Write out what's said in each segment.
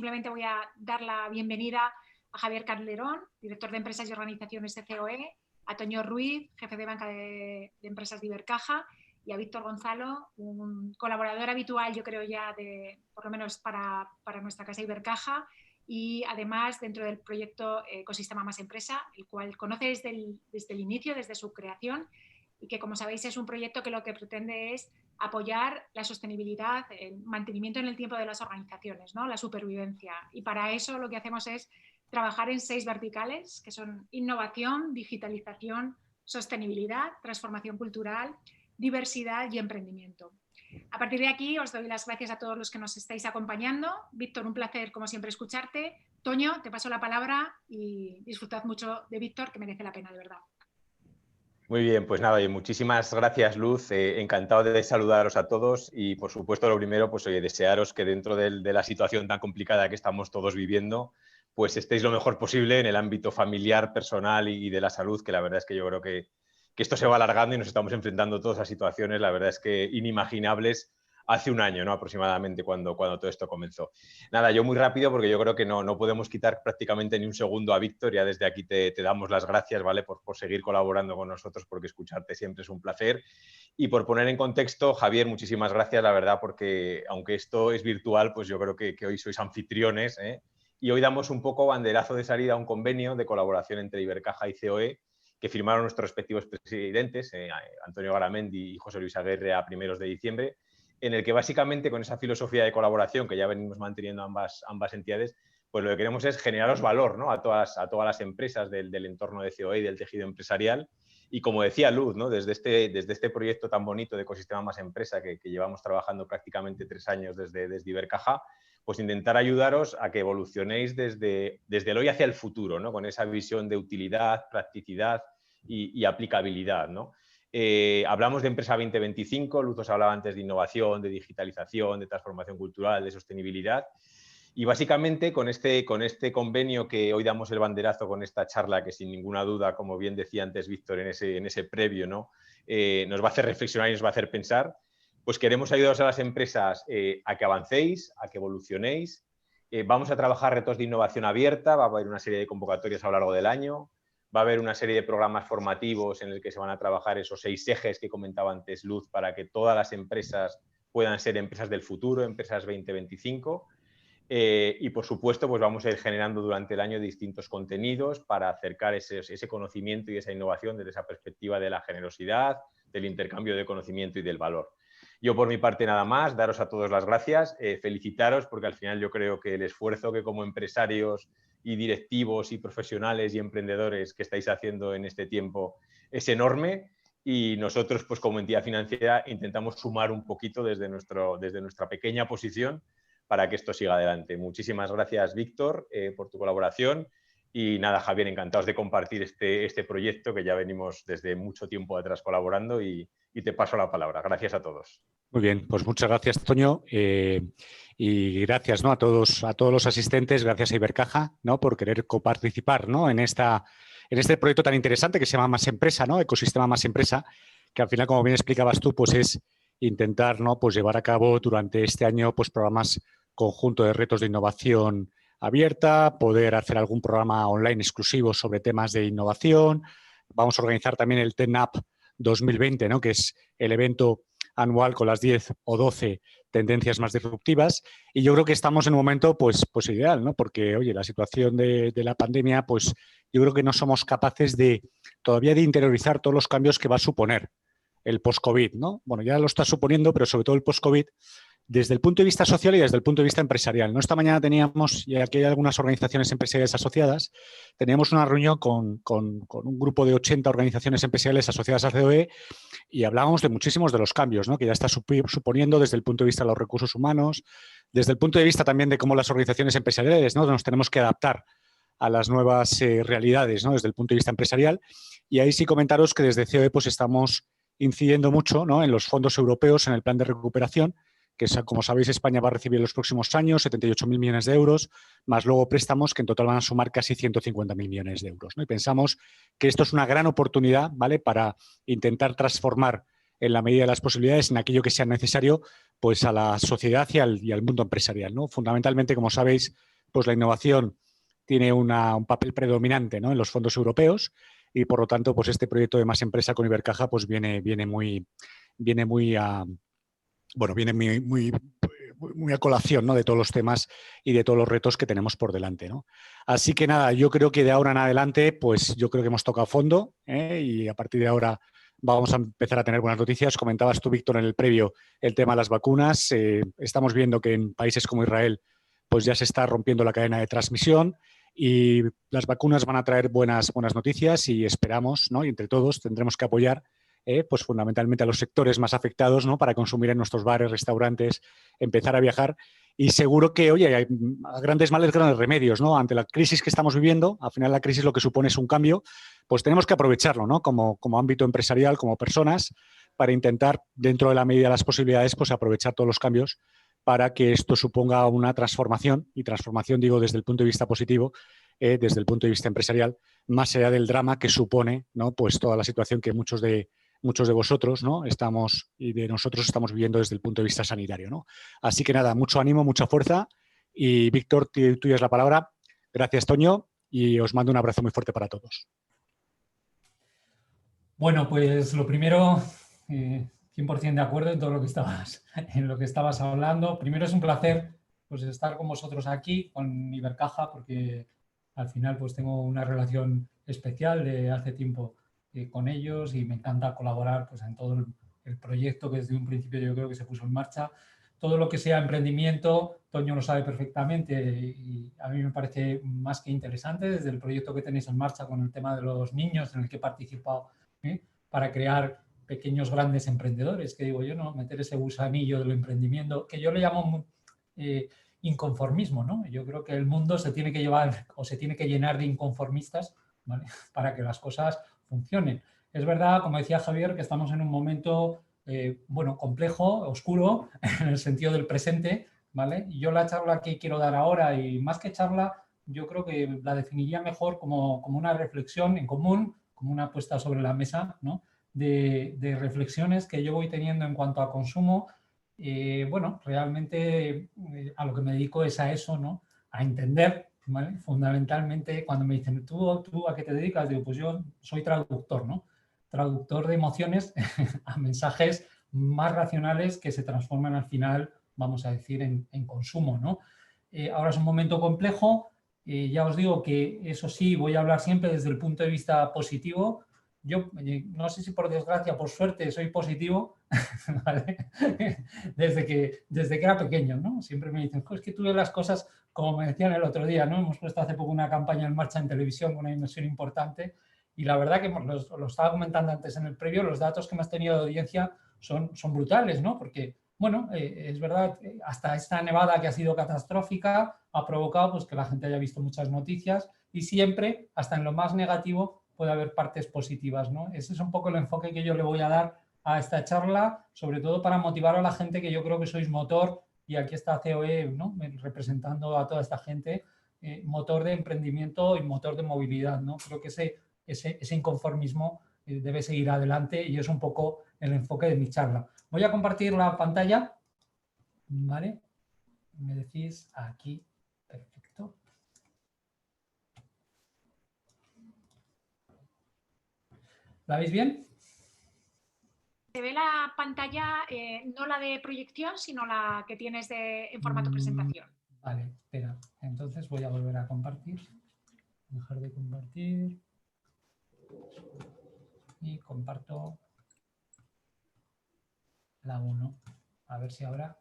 Simplemente voy a dar la bienvenida a Javier Calderón, director de Empresas y Organizaciones de COE, a Toño Ruiz, jefe de banca de empresas de Ibercaja, y a Víctor Gonzalo, un colaborador habitual, yo creo ya, por lo menos para nuestra casa Ibercaja, y además dentro del proyecto Ecosistema Más Empresa, el cual conoce desde el inicio, desde su creación, y que, como sabéis, es un proyecto que lo que pretende es apoyar la sostenibilidad, el mantenimiento en el tiempo de las organizaciones, ¿no? La supervivencia. Y para eso lo que hacemos es trabajar en 6 verticales, que son innovación, digitalización, sostenibilidad, transformación cultural, diversidad y emprendimiento. A partir de aquí os doy las gracias a todos los que nos estáis acompañando. Víctor, un placer como siempre escucharte. Toño, te paso la palabra y disfrutad mucho de Víctor, que merece la pena, de verdad. Muy bien, pues nada, muchísimas gracias, Luz. Encantado de saludaros a todos y, por supuesto, lo primero, pues desearos que dentro de la situación tan complicada que estamos todos viviendo, pues estéis lo mejor posible en el ámbito familiar, personal y de la salud, que la verdad es que yo creo que esto se va alargando y nos estamos enfrentando todas a situaciones, la verdad es que inimaginables hace un año, ¿no? Aproximadamente cuando todo esto comenzó. Nada, yo muy rápido porque yo creo que no podemos quitar prácticamente ni un segundo a Víctor. Ya desde aquí te damos las gracias, ¿vale? Por seguir colaborando con nosotros, porque escucharte siempre es un placer. Y por poner en contexto, Javier, muchísimas gracias, la verdad, porque aunque esto es virtual, pues yo creo que hoy sois anfitriones, ¿eh? Y hoy damos un poco banderazo de salida a un convenio de colaboración entre Ibercaja y COE que firmaron nuestros respectivos presidentes, Antonio Garamendi y José Luis Aguirre, a primeros de diciembre, en el que básicamente con esa filosofía de colaboración que ya venimos manteniendo ambas entidades, pues lo que queremos es generaros valor, ¿no? a todas las empresas del entorno de COE y del tejido empresarial. Y como decía Luz, ¿no? desde este proyecto tan bonito de Ecosistema Más Empresa que llevamos trabajando prácticamente 3 años desde Ibercaja, pues intentar ayudaros a que evolucionéis desde el hoy hacia el futuro, ¿no? Con esa visión de utilidad, practicidad y aplicabilidad, ¿no? Hablamos de Empresa 2025, Luz os hablaba antes de innovación, de digitalización, de transformación cultural, de sostenibilidad. Y básicamente con este convenio que hoy damos el banderazo con esta charla, que sin ninguna duda, como bien decía antes Víctor en ese previo, ¿no? Nos va a hacer reflexionar y nos va a hacer pensar, pues queremos ayudaros a las empresas a que avancéis, a que evolucionéis. Vamos a trabajar retos de innovación abierta, va a haber una serie de convocatorias a lo largo del año. Va a haber una serie de programas formativos en el que se van a trabajar esos 6 ejes que comentaba antes Luz para que todas las empresas puedan ser empresas del futuro, empresas 2025. Y, por supuesto, pues vamos a ir generando durante el año distintos contenidos para acercar ese conocimiento y esa innovación desde esa perspectiva de la generosidad, del intercambio de conocimiento y del valor. Yo, por mi parte, nada más, daros a todos las gracias, felicitaros, porque al final yo creo que el esfuerzo que como empresarios y directivos y profesionales y emprendedores que estáis haciendo en este tiempo es enorme y nosotros, pues como entidad financiera, intentamos sumar un poquito desde nuestra pequeña posición para que esto siga adelante. Muchísimas gracias, Víctor, por tu colaboración y nada, Javier, encantados de compartir este proyecto que ya venimos desde mucho tiempo atrás colaborando y te paso la palabra. Gracias a todos. Muy bien, pues muchas gracias, Toño, y gracias, ¿no? a todos los asistentes, gracias a Ibercaja, ¿no? por querer coparticipar, ¿no? en este proyecto tan interesante que se llama Más Empresa, ¿no? Ecosistema Más Empresa, que al final, como bien explicabas tú, pues es intentar, ¿no? pues llevar a cabo durante este año pues programas conjunto de retos de innovación abierta, poder hacer algún programa online exclusivo sobre temas de innovación. Vamos a organizar también el TENAP 2020, ¿no? que es el evento anual con las 10 o 12 tendencias más disruptivas, y yo creo que estamos en un momento pues ideal, ¿no? Porque, oye, la situación de la pandemia, pues yo creo que no somos capaces todavía de interiorizar todos los cambios que va a suponer el post-COVID, ¿no? Bueno, ya lo está suponiendo, pero sobre todo el post-COVID desde el punto de vista social y desde el punto de vista empresarial, ¿no? Esta mañana teníamos, y aquí hay algunas organizaciones empresariales asociadas, teníamos una reunión con un grupo de 80 organizaciones empresariales asociadas a COE y hablábamos de muchísimos de los cambios, ¿no? que ya está suponiendo desde el punto de vista de los recursos humanos, desde el punto de vista también de cómo las organizaciones empresariales, ¿no? nos tenemos que adaptar a las nuevas realidades, ¿no? desde el punto de vista empresarial. Y ahí sí comentaros que desde COE pues estamos incidiendo mucho, ¿no? en los fondos europeos, en el plan de recuperación, que como sabéis España va a recibir en los próximos años 78.000 millones de euros, más luego préstamos que en total van a sumar casi 150.000 millones de euros, ¿no? Y pensamos que esto es una gran oportunidad, ¿vale? para intentar transformar en la medida de las posibilidades en aquello que sea necesario pues a la sociedad y al mundo empresarial, ¿no? Fundamentalmente, como sabéis, pues la innovación tiene un papel predominante, ¿no?, en los fondos europeos y, por lo tanto, pues este proyecto de Más Empresa con Ibercaja pues viene muy a colación, ¿no?, de todos los temas y de todos los retos que tenemos por delante, ¿no? Así que nada, yo creo que de ahora en adelante, pues yo creo que hemos tocado fondo, y a partir de ahora vamos a empezar a tener buenas noticias. Comentabas tú, Víctor, en el previo el tema de las vacunas. Estamos viendo que en países como Israel pues ya se está rompiendo la cadena de transmisión y las vacunas van a traer buenas noticias y esperamos, ¿no?, y entre todos tendremos que apoyar pues fundamentalmente a los sectores más afectados, ¿no?, para consumir en nuestros bares, restaurantes, empezar a viajar. Y seguro que, oye, hay a grandes males, grandes remedios, ¿no? Ante la crisis que estamos viviendo, al final la crisis lo que supone es un cambio, pues tenemos que aprovecharlo, ¿no?, como ámbito empresarial, como personas, para intentar, dentro de la medida de las posibilidades, pues aprovechar todos los cambios para que esto suponga una transformación, y transformación digo desde el punto de vista positivo, desde el punto de vista empresarial, más allá del drama que supone, ¿no?, pues toda la situación que muchos de vosotros, ¿no?, estamos y de nosotros estamos viviendo desde el punto de vista sanitario, ¿no? Así que nada, mucho ánimo, mucha fuerza y Víctor, tuya es la palabra. Gracias, Toño, y os mando un abrazo muy fuerte para todos. Bueno, pues lo primero, 100% de acuerdo en todo lo que estabas hablando. Primero es un placer pues estar con vosotros aquí, con Ibercaja, porque al final pues tengo una relación especial de hace tiempo con ellos y me encanta colaborar pues en todo el proyecto que desde un principio yo creo que se puso en marcha. Todo lo que sea emprendimiento, Toño lo sabe perfectamente y a mí me parece más que interesante desde el proyecto que tenéis en marcha con el tema de los niños en el que he participado, para crear pequeños grandes emprendedores, que digo yo, ¿no?, meter ese gusanillo del emprendimiento, que yo le llamo inconformismo, ¿no? Yo creo que el mundo se tiene que llevar o se tiene que llenar de inconformistas, ¿vale?, para que las cosas funcionen. Es verdad, como decía Javier, que estamos en un momento complejo, oscuro, en el sentido del presente, ¿vale? Y yo la charla que quiero dar ahora, y más que charla, yo creo que la definiría mejor como una reflexión en común, como una puesta sobre la mesa, ¿no?, de reflexiones que yo voy teniendo en cuanto a consumo. Realmente a lo que me dedico es a eso, ¿no?, a entender, ¿vale? Fundamentalmente, cuando me dicen, ¿tú a qué te dedicas? Digo, pues yo soy traductor, ¿no? Traductor de emociones a mensajes más racionales que se transforman al final, vamos a decir, en consumo, ¿no? Ahora es un momento complejo. Ya os digo que, eso sí, voy a hablar siempre desde el punto de vista positivo. Yo no sé si por desgracia, por suerte, soy positivo, ¿vale? Desde que era pequeño, ¿no? Siempre me dicen, es que tú ves las cosas, como me decían el otro día, ¿no? Hemos puesto hace poco una campaña en marcha en televisión con una inversión importante y la verdad que lo estaba comentando antes en el previo, los datos que hemos tenido de audiencia son brutales, ¿no? Porque, bueno, es verdad, hasta esta nevada que ha sido catastrófica ha provocado pues, que la gente haya visto muchas noticias y siempre, hasta en lo más negativo, puede haber partes positivas, ¿no? Ese es un poco el enfoque que yo le voy a dar a esta charla, sobre todo para motivar a la gente, que yo creo que sois motor, y aquí está COE, ¿no?, representando a toda esta gente, motor de emprendimiento y motor de movilidad, ¿no? Creo que ese inconformismo debe seguir adelante y es un poco el enfoque de mi charla. Voy a compartir la pantalla, ¿vale? Me decís aquí, perfecto. ¿La veis bien? Se ve la pantalla, no la de proyección, sino la que tienes en formato presentación. Vale, espera. Entonces voy a volver a compartir. Dejar de compartir. Y comparto la 1. A ver si ahora...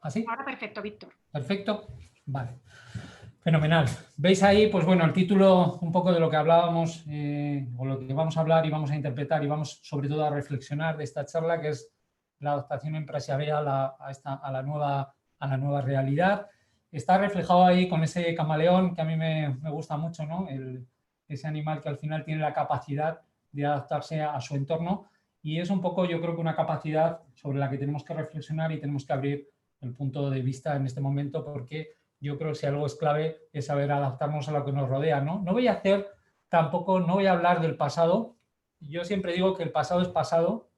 ¿Así? Ahora perfecto, Víctor. Perfecto. Vale. Fenomenal. ¿Veis ahí? Pues bueno, el título un poco de lo que hablábamos, o lo que vamos a hablar y vamos a interpretar y vamos sobre todo a reflexionar de esta charla, que es la adaptación empresarial a la nueva realidad. Está reflejado ahí con ese camaleón que a mí me gusta mucho, ¿no? Ese animal que al final tiene la capacidad de adaptarse a su entorno, y es un poco, yo creo que una capacidad sobre la que tenemos que reflexionar y tenemos que abrir el punto de vista en este momento, porque yo creo que si algo es clave es saber adaptarnos a lo que nos rodea, ¿no? No voy a hablar del pasado. Yo siempre digo que el pasado es pasado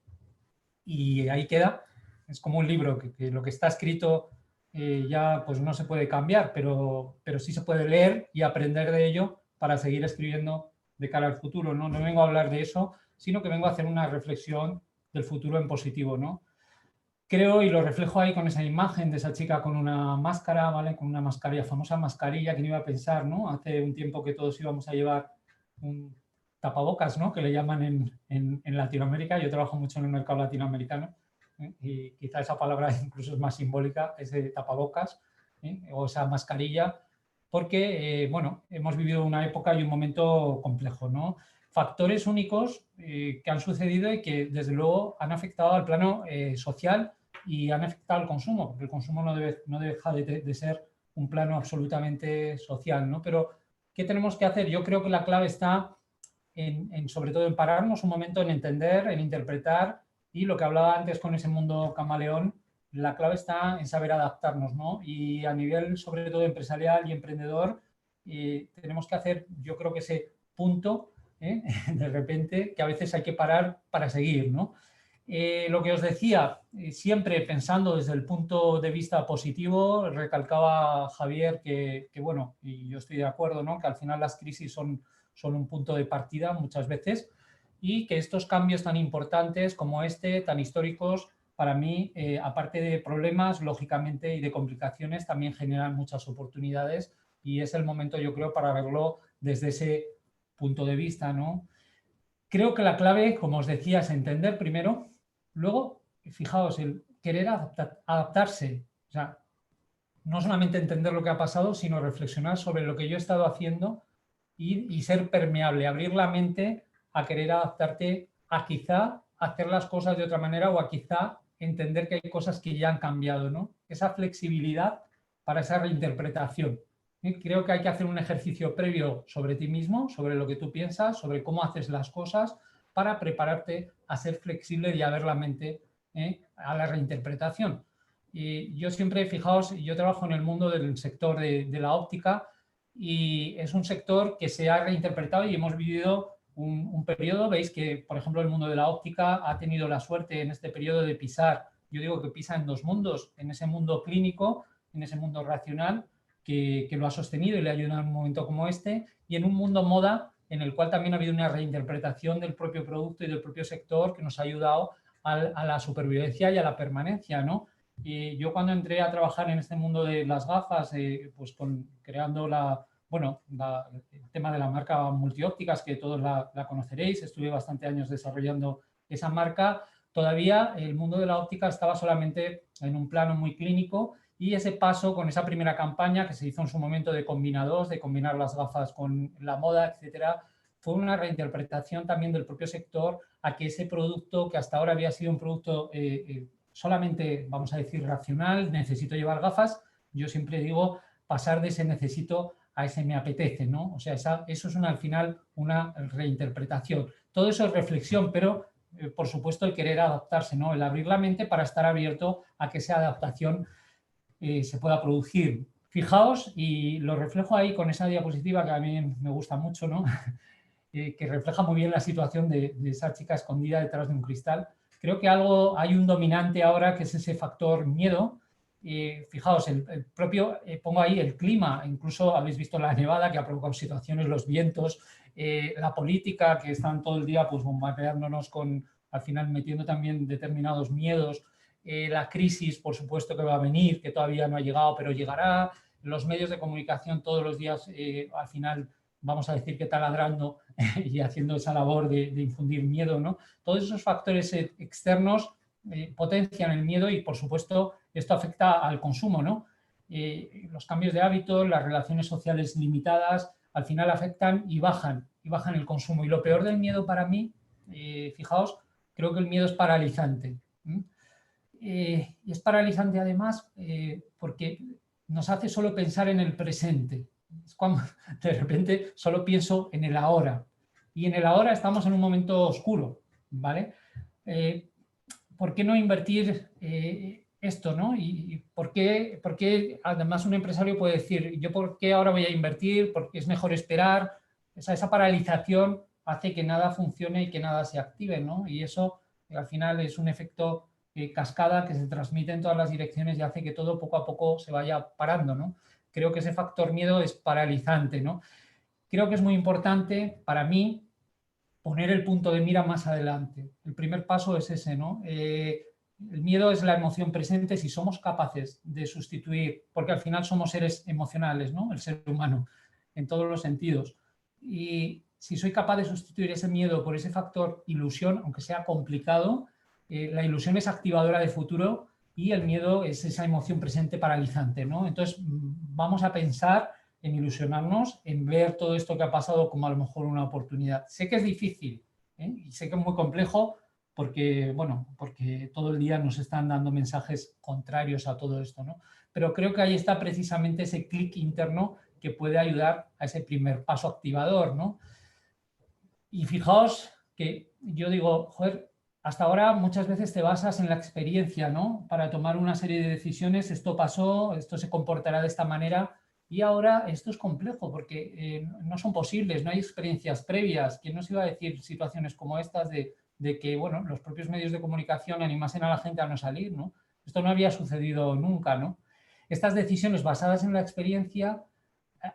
y ahí queda. es como un libro, que lo que está escrito ya pues no se puede cambiar, pero sí se puede leer y aprender de ello para seguir escribiendo de cara al futuro, ¿no? No vengo a hablar de eso, sino que vengo a hacer una reflexión del futuro en positivo, ¿no? Creo, y lo reflejo ahí con esa imagen de esa chica con una máscara, ¿vale? Con una mascarilla, famosa mascarilla, que no iba a pensar, ¿no? Hace un tiempo que todos íbamos a llevar un tapabocas, ¿no? Que le llaman en Latinoamérica. Yo trabajo mucho en el mercado latinoamericano, ¿eh? Y quizá esa palabra incluso es más simbólica, ese tapabocas, ¿eh? O esa mascarilla, porque, bueno, hemos vivido una época y un momento complejo, ¿no? Factores únicos que han sucedido y que desde luego han afectado al plano social y han afectado al consumo, porque el consumo no deja de ser un plano absolutamente social, ¿no? Pero, ¿qué tenemos que hacer? Yo creo que la clave está sobre todo en pararnos un momento, en entender, en interpretar, y lo que hablaba antes con ese mundo camaleón, la clave está en saber adaptarnos, ¿no? Y a nivel sobre todo empresarial y emprendedor, tenemos que hacer, yo creo que ese punto, de repente, que a veces hay que parar para seguir, ¿no? Lo que os decía, siempre pensando desde el punto de vista positivo, recalcaba Javier que, bueno, y yo estoy de acuerdo, ¿no? Que al final las crisis son un punto de partida muchas veces, y que estos cambios tan importantes como este, tan históricos, para mí, aparte de problemas, lógicamente, y de complicaciones, también generan muchas oportunidades, y es el momento, yo creo, para verlo desde ese punto de vista, ¿no? Creo que la clave, como os decía, es entender primero, luego, fijaos, el querer adaptarse, o sea, no solamente entender lo que ha pasado, sino reflexionar sobre lo que yo he estado haciendo y ser permeable, abrir la mente a querer adaptarte, a quizá hacer las cosas de otra manera, o a quizá entender que hay cosas que ya han cambiado, ¿no? Esa flexibilidad para esa reinterpretación. Creo que hay que hacer un ejercicio previo sobre ti mismo, sobre lo que tú piensas, sobre cómo haces las cosas, para prepararte a ser flexible y a ver la mente a la reinterpretación. Y yo siempre, fijaos, yo trabajo en el mundo del sector de la óptica, y es un sector que se ha reinterpretado y hemos vivido un periodo. Veis que, por ejemplo, el mundo de la óptica ha tenido la suerte en este periodo de pisar, yo digo que pisa en dos mundos, en ese mundo clínico, en ese mundo racional, que lo ha sostenido y le ha ayudado en un momento como este, y en un mundo moda en el cual también ha habido una reinterpretación del propio producto y del propio sector que nos ha ayudado a la supervivencia y a la permanencia, ¿no? Y yo cuando entré a trabajar en este mundo de las gafas, pues creando el tema de la marca Multiópticas, que todos la conoceréis, estuve bastante años desarrollando esa marca. Todavía el mundo de la óptica estaba solamente en un plano muy clínico, y ese paso con esa primera campaña que se hizo en su momento de combinados, de combinar las gafas con la moda, etcétera, fue una reinterpretación también del propio sector a que ese producto, que hasta ahora había sido un producto solamente, vamos a decir, racional, necesito llevar gafas, yo siempre digo pasar de ese necesito a ese me apetece, ¿no? O sea, eso es al final una reinterpretación. Todo eso es reflexión, pero por supuesto el querer adaptarse, ¿no? El abrir la mente para estar abierto a que esa adaptación se pueda producir. Fijaos, y lo reflejo ahí con esa diapositiva que a mí me gusta mucho, ¿no? Que refleja muy bien la situación de esa chica escondida detrás de un cristal. Creo que hay un dominante ahora, que es ese factor miedo. Fijaos, el propio, pongo ahí el clima, incluso habéis visto la nevada que ha provocado situaciones, los vientos, la política, que están todo el día pues bombardeándonos al final metiendo también determinados miedos, la crisis, por supuesto, que va a venir, que todavía no ha llegado, pero llegará, los medios de comunicación todos los días, al final, vamos a decir que taladrando y haciendo esa labor de infundir miedo, ¿no? Todos esos factores externos potencian el miedo, y, por supuesto, esto afecta al consumo, ¿no? Los cambios de hábitos, las relaciones sociales limitadas, al final afectan y bajan el consumo. Y lo peor del miedo para mí, fijaos, creo que el miedo es paralizante. Y es paralizante además porque nos hace solo pensar en el presente. Es cuando de repente solo pienso en el ahora. Y en el ahora estamos en un momento oscuro, ¿vale? ¿Por qué no invertir esto, ¿no? ¿Y por qué además un empresario puede decir, yo por qué ahora voy a invertir? Porque es mejor esperar. Esa paralización hace que nada funcione y que nada se active, ¿no? Y eso al final es un efecto cascada que se transmite en todas las direcciones y hace que todo poco a poco se vaya parando, ¿no? Creo que ese factor miedo es paralizante, ¿no? Creo que es muy importante para mí poner el punto de mira más adelante. El primer paso es ese, ¿no? El miedo es la emoción presente si somos capaces de sustituir, porque al final somos seres emocionales, ¿no? El ser humano, en todos los sentidos. Y si soy capaz de sustituir ese miedo por ese factor ilusión, aunque sea complicado, la ilusión es activadora de futuro y el miedo es esa emoción presente paralizante, ¿no? Entonces, vamos a pensar en ilusionarnos, en ver todo esto que ha pasado como a lo mejor una oportunidad. Sé que es difícil, y sé que es muy complejo porque, bueno, porque todo el día nos están dando mensajes contrarios a todo esto, ¿no? Pero creo que ahí está precisamente ese clic interno que puede ayudar a ese primer paso activador, ¿no? Y fijaos que yo digo, joder, hasta ahora muchas veces te basas en la experiencia, ¿no? Para tomar una serie de decisiones, esto pasó, esto se comportará de esta manera, y ahora esto es complejo porque no son posibles, no hay experiencias previas. ¿Quién nos iba a decir situaciones como estas de que, bueno, los propios medios de comunicación animasen a la gente a no salir, ¿no? Esto no había sucedido nunca, ¿no? Estas decisiones basadas en la experiencia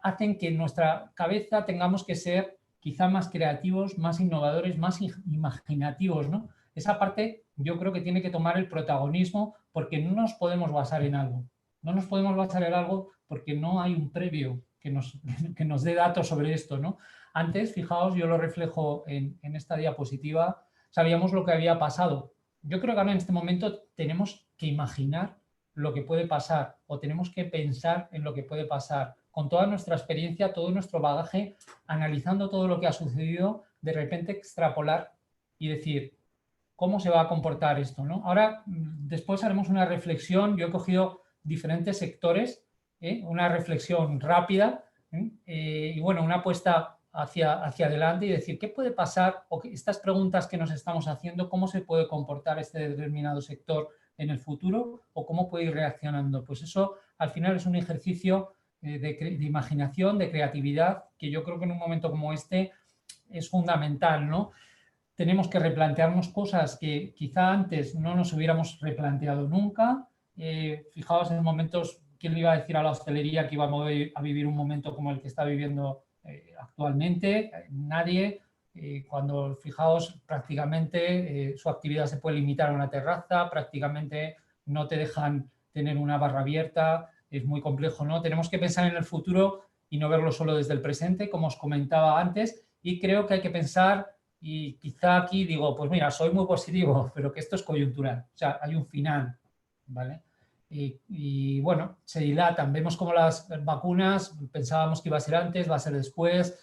hacen que en nuestra cabeza tengamos que ser quizá más creativos, más innovadores, más imaginativos, ¿no? Esa parte yo creo que tiene que tomar el protagonismo porque no nos podemos basar en algo. No nos podemos basar en algo porque no hay un previo que nos dé datos sobre esto, ¿no? Antes, fijaos, yo lo reflejo en esta diapositiva, sabíamos lo que había pasado. Yo creo que ahora en este momento tenemos que imaginar lo que puede pasar o tenemos que pensar en lo que puede pasar con toda nuestra experiencia, todo nuestro bagaje, analizando todo lo que ha sucedido, de repente extrapolar y decir, ¿cómo se va a comportar esto, ¿no? Ahora, después haremos una reflexión. Yo he cogido diferentes sectores, una reflexión rápida y, bueno, una apuesta hacia adelante y decir, ¿qué puede pasar? O estas preguntas que nos estamos haciendo, ¿cómo se puede comportar este determinado sector en el futuro o cómo puede ir reaccionando? Pues eso, al final, es un ejercicio de imaginación, de creatividad, que yo creo que en un momento como este es fundamental, ¿no? Tenemos que replantearnos cosas que quizá antes no nos hubiéramos replanteado nunca. Fijaos en momentos, ¿quién le iba a decir a la hostelería que íbamos a vivir un momento como el que está viviendo actualmente? Nadie. Cuando, fijaos, prácticamente su actividad se puede limitar a una terraza, prácticamente no te dejan tener una barra abierta, es muy complejo, ¿no? Tenemos que pensar en el futuro y no verlo solo desde el presente, como os comentaba antes, y creo que hay que pensar. Y quizá aquí digo, pues mira, soy muy positivo, pero que esto es coyuntural, o sea, hay un final, ¿vale? Y bueno, se dilatan, vemos como las vacunas, pensábamos que iba a ser antes, va a ser después,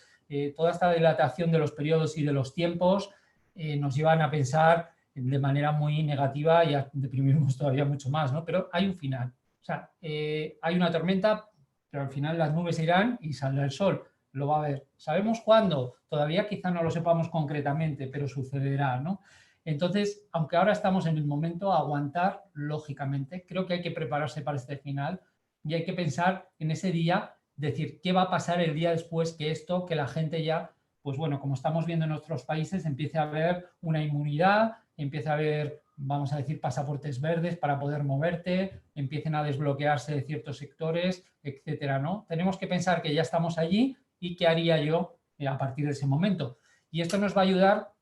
toda esta dilatación de los periodos y de los tiempos nos llevan a pensar de manera muy negativa y a deprimirnos todavía mucho más, ¿no? Pero hay un final, o sea, hay una tormenta, pero al final las nubes irán y saldrá el sol. Lo va a ver. ¿Sabemos cuándo? Todavía quizá no lo sepamos concretamente, pero sucederá, ¿no? Entonces, aunque ahora estamos en el momento a aguantar, lógicamente, creo que hay que prepararse para este final y hay que pensar en ese día, decir, ¿qué va a pasar el día después que esto, que la gente ya, pues bueno, como estamos viendo en otros países, empiece a haber una inmunidad, empiece a haber, vamos a decir, pasaportes verdes para poder moverte, empiecen a desbloquearse ciertos sectores, etcétera, ¿no? Tenemos que pensar que ya estamos allí y qué haría yo a partir de ese momento. Y esto nos va a ayudar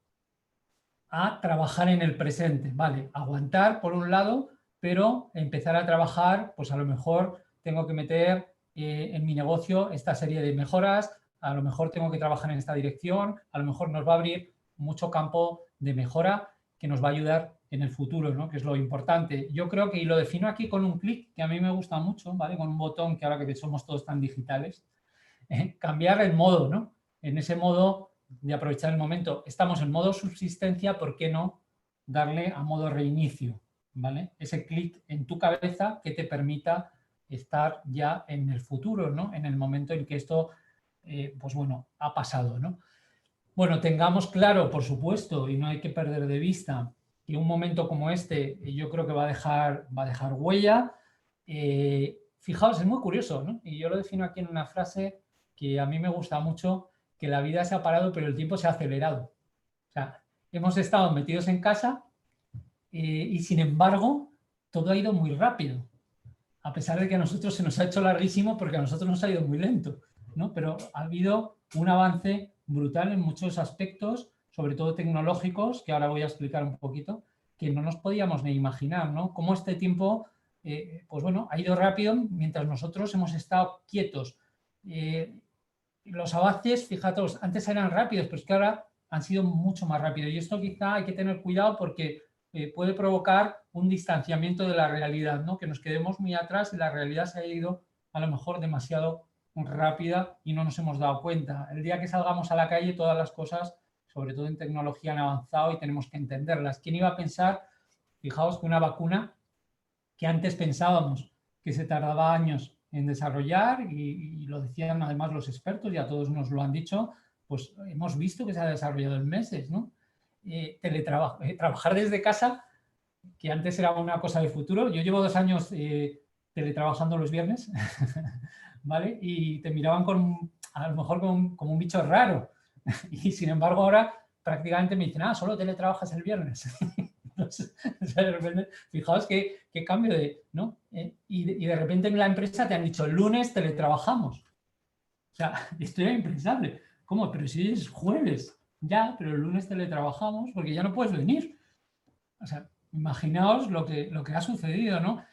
a trabajar en el presente, ¿vale? Aguantar por un lado, pero empezar a trabajar, pues a lo mejor tengo que meter en mi negocio esta serie de mejoras, a lo mejor tengo que trabajar en esta dirección, a lo mejor nos va a abrir mucho campo de mejora que nos va a ayudar en el futuro, ¿no? Que es lo importante. Yo creo que, y lo defino aquí con un clic que a mí me gusta mucho, ¿vale? Con un botón que ahora que somos todos tan digitales, cambiar el modo, ¿no? En ese modo de aprovechar el momento. Estamos en modo subsistencia, ¿por qué no darle a modo reinicio? ¿Vale? Ese clic en tu cabeza que te permita estar ya en el futuro, ¿no? En el momento en que esto, pues bueno, ha pasado, ¿no? Bueno, tengamos claro, por supuesto, y no hay que perder de vista, que un momento como este yo creo que va a dejar huella. Fijaos, es muy curioso, ¿no? Y yo lo defino aquí en una frase que a mí me gusta mucho, que la vida se ha parado pero el tiempo se ha acelerado. O sea, hemos estado metidos en casa y sin embargo todo ha ido muy rápido, a pesar de que a nosotros se nos ha hecho larguísimo porque a nosotros nos ha ido muy lento, ¿no? Pero ha habido un avance brutal en muchos aspectos, sobre todo tecnológicos, que ahora voy a explicar un poquito, que no nos podíamos ni imaginar, ¿no? Cómo este tiempo, pues bueno, ha ido rápido mientras nosotros hemos estado quietos. Los avances, fijaos, antes eran rápidos, pero es que ahora han sido mucho más rápidos. Y esto quizá hay que tener cuidado porque puede provocar un distanciamiento de la realidad, ¿no? Que nos quedemos muy atrás y la realidad se ha ido a lo mejor demasiado rápida y no nos hemos dado cuenta. El día que salgamos a la calle, todas las cosas, sobre todo en tecnología, han avanzado y tenemos que entenderlas. ¿Quién iba a pensar, fijaos, que una vacuna que antes pensábamos que se tardaba años en desarrollar, y lo decían además los expertos, y a todos nos lo han dicho, pues hemos visto que se ha desarrollado en meses, ¿no? Trabajar desde casa, que antes era una cosa de futuro. Yo llevo 2 años teletrabajando los viernes, ¿vale? Y te miraban a lo mejor como un bicho raro. Y sin embargo ahora prácticamente me dicen, solo teletrabajas el viernes. Entonces, de repente, fijaos qué cambio ¿no? Y de repente en la empresa te han dicho, el lunes teletrabajamos. O sea, esto era impensable. ¿Cómo? Pero si es jueves. Ya, pero el lunes teletrabajamos porque ya no puedes venir. O sea, imaginaos lo que ha sucedido, ¿no?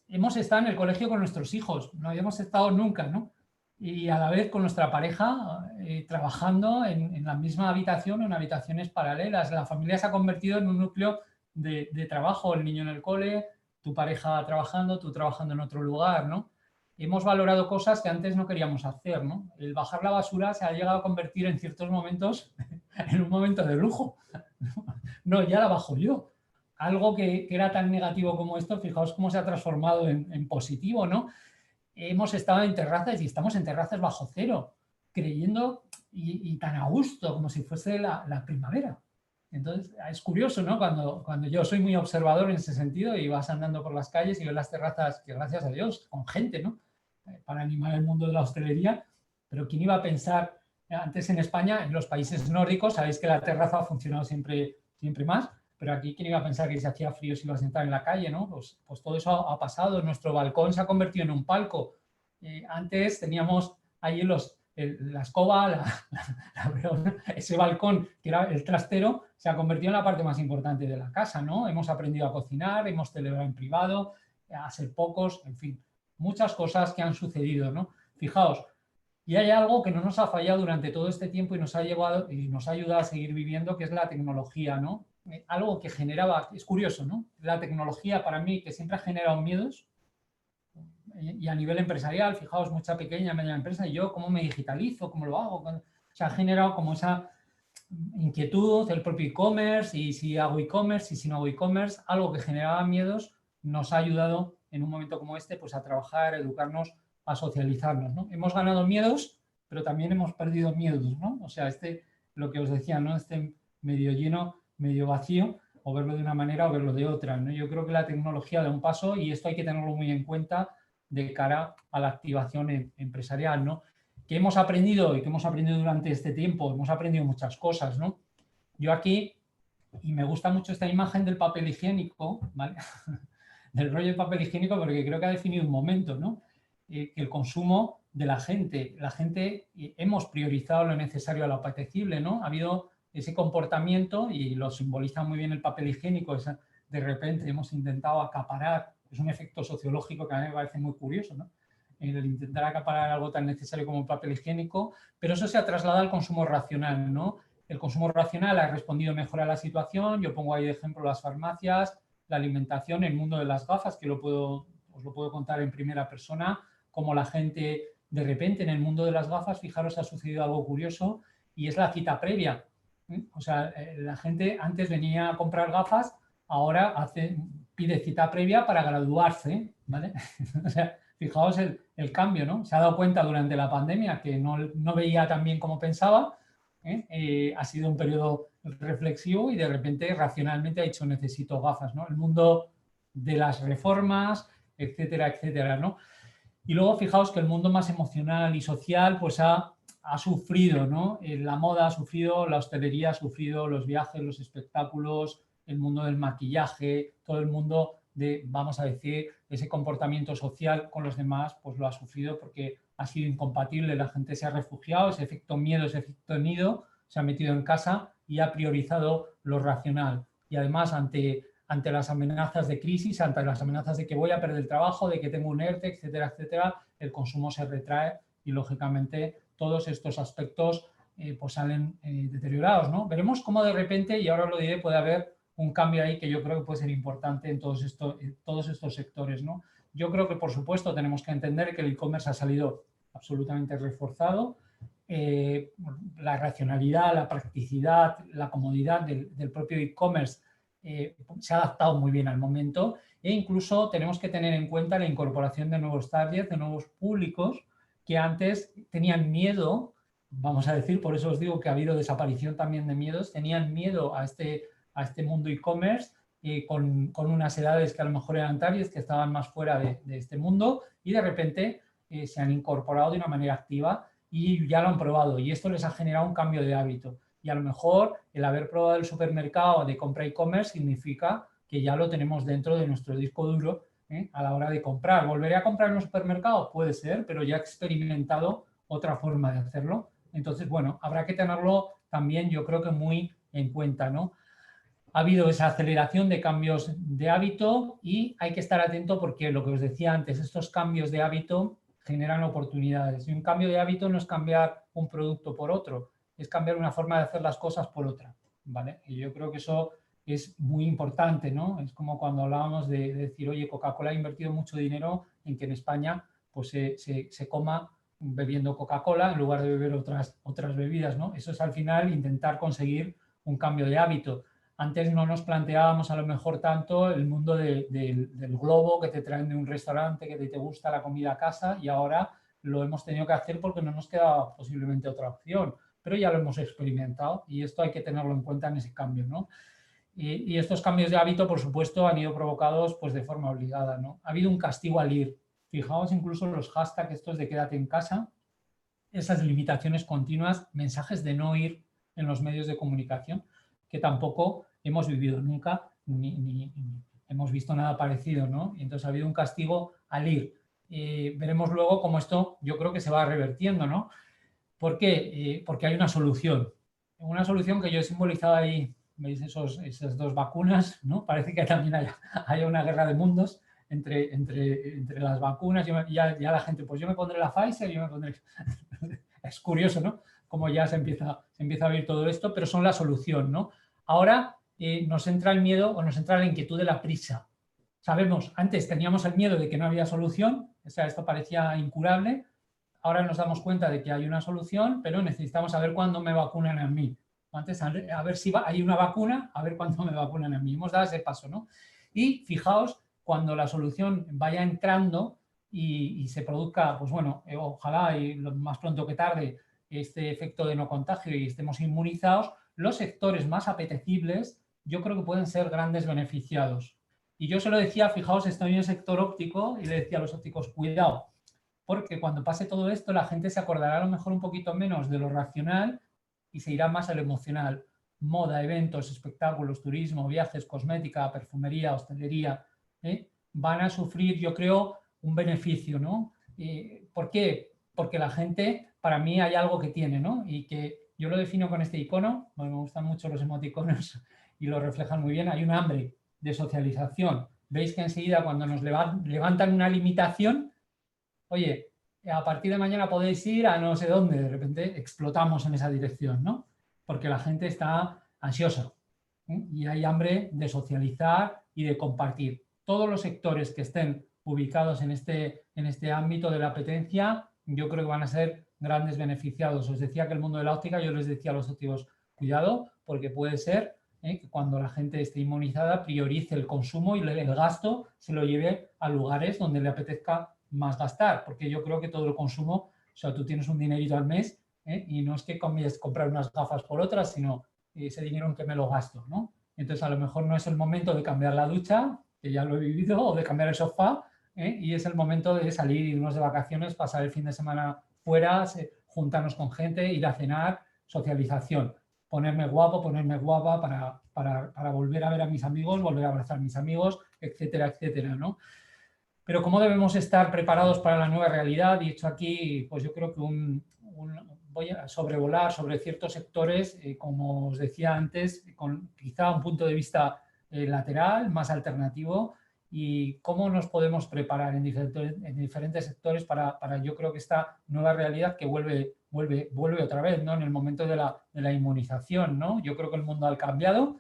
Hemos estado en el colegio con nuestros hijos, no habíamos estado nunca, ¿no? Y a la vez con nuestra pareja trabajando en la misma habitación, en habitaciones paralelas. La familia se ha convertido en un núcleo de trabajo, el niño en el cole, tu pareja trabajando, tú trabajando en otro lugar, ¿no? Hemos valorado cosas que antes no queríamos hacer, ¿no? El bajar la basura se ha llegado a convertir en ciertos momentos en un momento de lujo. No, ya la bajo yo. Algo que era tan negativo como esto, fijaos cómo se ha transformado en positivo, ¿no? Hemos estado en terrazas y estamos en terrazas bajo cero, creyendo y tan a gusto, como si fuese la primavera. Entonces, es curioso, ¿no? Cuando yo soy muy observador en ese sentido y vas andando por las calles y ves las terrazas, que gracias a Dios, con gente, ¿no? Para animar el mundo de la hostelería. Pero ¿quién iba a pensar? Antes en España, en los países nórdicos, sabéis que la terraza ha funcionado siempre más, pero aquí ¿quién iba a pensar que si hacía frío se iba a sentar en la calle, ¿no? Pues todo eso ha pasado. Nuestro balcón se ha convertido en un palco. Antes teníamos ahí la escoba, ese balcón que era el trastero, se ha convertido en la parte más importante de la casa, ¿no? Hemos aprendido a cocinar, hemos celebrado en privado, a ser pocos, en fin, muchas cosas que han sucedido, ¿no? Fijaos, y hay algo que no nos ha fallado durante todo este tiempo y nos ha llevado y nos ha ayudado a seguir viviendo, que es la tecnología, ¿no? Algo que generaba, es curioso, ¿no? La tecnología para mí, que siempre ha generado miedos, y a nivel empresarial, fijaos, mucha pequeña, media empresa, y yo cómo me digitalizo, cómo lo hago. O sea, ha generado como esa inquietud del propio e-commerce, y si hago e-commerce y si no hago e-commerce, algo que generaba miedos, nos ha ayudado en un momento como este pues a trabajar, a educarnos, a socializarnos, ¿no? Hemos ganado miedos, pero también hemos perdido miedos, ¿no? O sea, lo que os decía, ¿no? Este medio lleno, medio vacío, o verlo de una manera o verlo de otra, ¿no? Yo creo que la tecnología da un paso y esto hay que tenerlo muy en cuenta de cara a la activación empresarial, ¿no? ¿Qué hemos aprendido y qué hemos aprendido durante este tiempo? Hemos aprendido muchas cosas, ¿no? Yo aquí, y me gusta mucho esta imagen del papel higiénico, ¿vale? Del rollo de papel higiénico, porque creo que ha definido un momento, ¿no? Que el consumo de la gente hemos priorizado lo necesario a lo apetecible, ¿no? Ha habido ese comportamiento y lo simboliza muy bien el papel higiénico, de repente hemos intentado acaparar. Es un efecto sociológico que a mí me parece muy curioso, ¿no? El intentar acaparar algo tan necesario como el papel higiénico, pero eso se ha trasladado al consumo racional, ¿no? El consumo racional ha respondido mejor a la situación. Yo pongo ahí de ejemplo las farmacias, la alimentación, el mundo de las gafas, que os lo puedo contar en primera persona, como la gente de repente en el mundo de las gafas, fijaros, ha sucedido algo curioso y es la cita previa. O sea, la gente antes venía a comprar gafas, ahora pide cita previa para graduarse, ¿vale? O sea, fijaos el cambio, ¿no? Se ha dado cuenta durante la pandemia que no veía tan bien como pensaba, ha sido un periodo reflexivo y de repente racionalmente ha dicho necesito gafas, ¿no? El mundo de las reformas, etcétera, etcétera, ¿no? Y luego fijaos que el mundo más emocional y social pues ha sufrido, ¿no? La moda ha sufrido, la hostelería ha sufrido, los viajes, los espectáculos, el mundo del maquillaje, todo el mundo de, vamos a decir, ese comportamiento social con los demás, pues lo ha sufrido porque ha sido incompatible, la gente se ha refugiado, ese efecto miedo, ese efecto nido, se ha metido en casa y ha priorizado lo racional. Y además ante las amenazas de crisis, ante las amenazas de que voy a perder el trabajo, de que tengo un ERTE, etcétera, etcétera, el consumo se retrae y lógicamente todos estos aspectos pues salen deteriorados, ¿no? Veremos cómo de repente, y ahora lo diré, puede haber un cambio ahí que yo creo que puede ser importante en todos estos sectores, ¿no? Yo creo que, por supuesto, tenemos que entender que el e-commerce ha salido absolutamente reforzado. La racionalidad, la practicidad, la comodidad del propio e-commerce se ha adaptado muy bien al momento e incluso tenemos que tener en cuenta la incorporación de nuevos targets, de nuevos públicos que antes tenían miedo, vamos a decir, por eso os digo que ha habido desaparición también de miedos, tenían miedo a este mundo e-commerce con unas edades que a lo mejor eran targets que estaban más fuera de este mundo y de repente se han incorporado de una manera activa y ya lo han probado y esto les ha generado un cambio de hábito. Y a lo mejor el haber probado el supermercado de compra e-commerce significa que ya lo tenemos dentro de nuestro disco duro a la hora de comprar. ¿Volveré a comprar en un supermercado? Puede ser, pero ya he experimentado otra forma de hacerlo. Entonces, bueno, habrá que tenerlo también, yo creo que muy en cuenta, ¿no? Ha habido esa aceleración de cambios de hábito y hay que estar atento porque lo que os decía antes, estos cambios de hábito generan oportunidades. Y un cambio de hábito no es cambiar un producto por otro, es cambiar una forma de hacer las cosas por otra, ¿vale? Y yo creo que eso es muy importante, ¿no? Es como cuando hablábamos de decir, oye, Coca-Cola ha invertido mucho dinero en que en España pues, se coma bebiendo Coca-Cola en lugar de beber otras bebidas, ¿no? Eso es al final intentar conseguir un cambio de hábito. Antes no nos planteábamos a lo mejor tanto el mundo del globo que te traen de un restaurante, que te gusta la comida a casa y ahora lo hemos tenido que hacer porque no nos queda posiblemente otra opción, pero ya lo hemos experimentado y esto hay que tenerlo en cuenta en ese cambio, ¿no? Y estos cambios de hábito, por supuesto, han ido provocados pues, de forma obligada, ¿no? Ha habido un castigo al ir. Fijaos incluso los hashtags estos de quédate en casa, esas limitaciones continuas, mensajes de no ir en los medios de comunicación, que tampoco hemos vivido nunca ni hemos visto nada parecido, ¿no? Y entonces ha habido un castigo al ir. Veremos luego cómo esto yo creo que se va revertiendo, ¿no? ¿Por qué? Porque hay una solución. Una solución que yo he simbolizado ahí, veis esas dos vacunas, ¿no? Parece que también haya una guerra de mundos entre las vacunas. Ya la gente, pues yo me pondré la Pfizer, yo me pondré... Es curioso, ¿no? Como ya se empieza a ver todo esto, pero son la solución, ¿no? Ahora nos entra el miedo o nos entra la inquietud de la prisa. Sabemos, antes teníamos el miedo de que no había solución, o sea, esto parecía incurable. Ahora nos damos cuenta de que hay una solución, pero necesitamos saber cuándo me vacunan a mí. Antes, a ver si hay una vacuna, a ver cuándo me vacunan a mí. Hemos dado ese paso, ¿no? Y fijaos, cuando la solución vaya entrando y se produzca, pues bueno, ojalá y lo más pronto que tarde, este efecto de no contagio y estemos inmunizados, los sectores más apetecibles yo creo que pueden ser grandes beneficiados. Y yo se lo decía, fijaos, estoy en el sector óptico y le decía a los ópticos, cuidado, porque cuando pase todo esto la gente se acordará a lo mejor un poquito menos de lo racional y se irá más a lo emocional. Moda, eventos, espectáculos, turismo, viajes, cosmética, perfumería, hostelería, van a sufrir, yo creo, un beneficio, ¿no? ¿Por qué? Porque la gente, para mí hay algo que tiene, ¿no? Y que yo lo defino con este icono, bueno, me gustan mucho los emoticonos y lo reflejan muy bien, hay un hambre de socialización. Veis que enseguida cuando nos levantan una limitación, oye, a partir de mañana podéis ir a no sé dónde, de repente explotamos en esa dirección, ¿no? Porque la gente está ansiosa y hay hambre de socializar y de compartir. Todos los sectores que estén ubicados en este ámbito de la apetencia, yo creo que van a ser grandes beneficiados. Os decía que el mundo de la óptica, yo les decía a los ópticos, cuidado, porque puede ser que cuando la gente esté inmunizada priorice el consumo y el gasto se lo lleve a lugares donde le apetezca más gastar, porque yo creo que todo el consumo, o sea, tú tienes un dinerito al mes y no es que cambies comprar unas gafas por otras, sino ese dinero en que me lo gasto, ¿no? Entonces, a lo mejor no es el momento de cambiar la ducha, que ya lo he vivido, o de cambiar el sofá, y es el momento de salir, irnos de vacaciones, pasar el fin de semana fuera, juntarnos con gente, ir a cenar, socialización, ponerme guapo, ponerme guapa para volver a ver a mis amigos, volver a abrazar a mis amigos, etcétera, etcétera, ¿no? Pero ¿cómo debemos estar preparados para la nueva realidad? Y hecho aquí, pues yo creo que voy a sobrevolar sobre ciertos sectores, como os decía antes, con quizá un punto de vista lateral, más alternativo, y cómo nos podemos preparar en diferentes sectores para yo creo que esta nueva realidad que vuelve otra vez, ¿no? En el momento de la inmunización, ¿no? Yo creo que el mundo ha cambiado,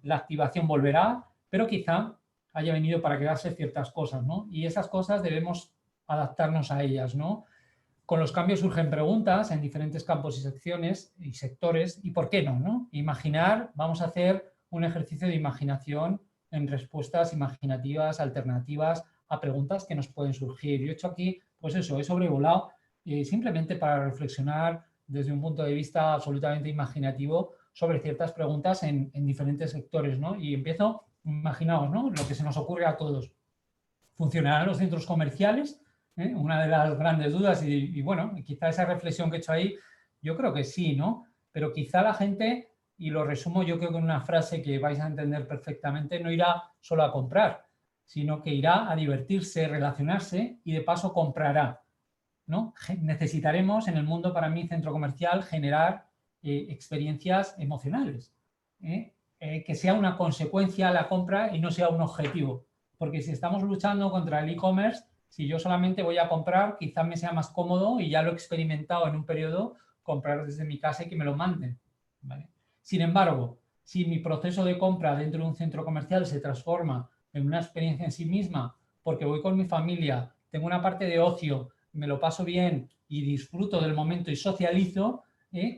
la activación volverá, pero quizá haya venido para quedarse ciertas cosas, ¿no? Y esas cosas debemos adaptarnos a ellas, ¿no? Con los cambios surgen preguntas en diferentes campos y secciones y sectores, ¿y por qué no, no? Imaginar, vamos a hacer un ejercicio de imaginación en respuestas imaginativas, alternativas a preguntas que nos pueden surgir. Yo he hecho aquí, pues eso, he sobrevolado simplemente para reflexionar desde un punto de vista absolutamente imaginativo sobre ciertas preguntas en diferentes sectores, ¿no? Y empiezo, imaginaos, ¿no? Lo que se nos ocurre a todos. ¿Funcionarán los centros comerciales? Una de las grandes dudas y bueno, quizá esa reflexión que he hecho ahí, yo creo que sí, ¿no? Pero quizá la gente, y lo resumo yo creo que en una frase que vais a entender perfectamente, no irá solo a comprar, sino que irá a divertirse, relacionarse y de paso comprará, ¿no? Necesitaremos en el mundo, para mí, centro comercial, generar experiencias emocionales, que sea una consecuencia a la compra y no sea un objetivo. Porque si estamos luchando contra el e-commerce, si yo solamente voy a comprar, quizás me sea más cómodo y ya lo he experimentado en un periodo, comprar desde mi casa y que me lo manden, ¿vale? Sin embargo, si mi proceso de compra dentro de un centro comercial se transforma en una experiencia en sí misma, porque voy con mi familia, tengo una parte de ocio, me lo paso bien y disfruto del momento y socializo,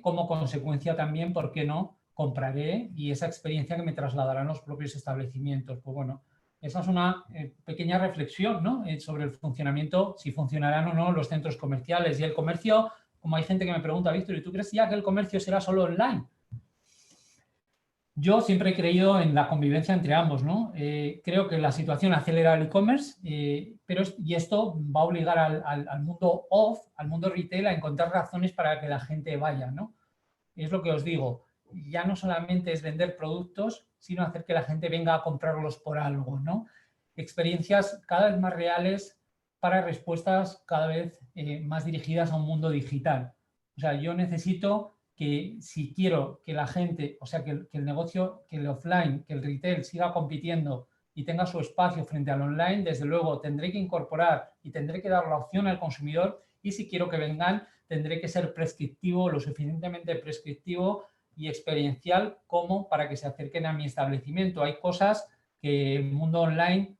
como consecuencia también, ¿por qué no?, compraré y esa experiencia que me trasladarán los propios establecimientos. Pues bueno, esa es una pequeña reflexión, ¿no? Sobre el funcionamiento, si funcionarán o no los centros comerciales. Y el comercio, como hay gente que me pregunta, Víctor, ¿y tú crees ya que el comercio será solo online? Yo siempre he creído en la convivencia entre ambos, ¿no? Creo que la situación acelera el e-commerce, y esto va a obligar al mundo off, al mundo retail, a encontrar razones para que la gente vaya, ¿no? Es lo que os digo, ya no solamente es vender productos, sino hacer que la gente venga a comprarlos por algo, ¿no? Experiencias cada vez más reales para respuestas cada vez más dirigidas a un mundo digital. O sea, yo necesito que si quiero que la gente, o sea, que el negocio, que el offline, que el retail siga compitiendo y tenga su espacio frente al online, desde luego tendré que incorporar y tendré que dar la opción al consumidor, y si quiero que vengan, tendré que ser prescriptivo, lo suficientemente prescriptivo y experiencial como para que se acerquen a mi establecimiento. Hay cosas que el mundo online,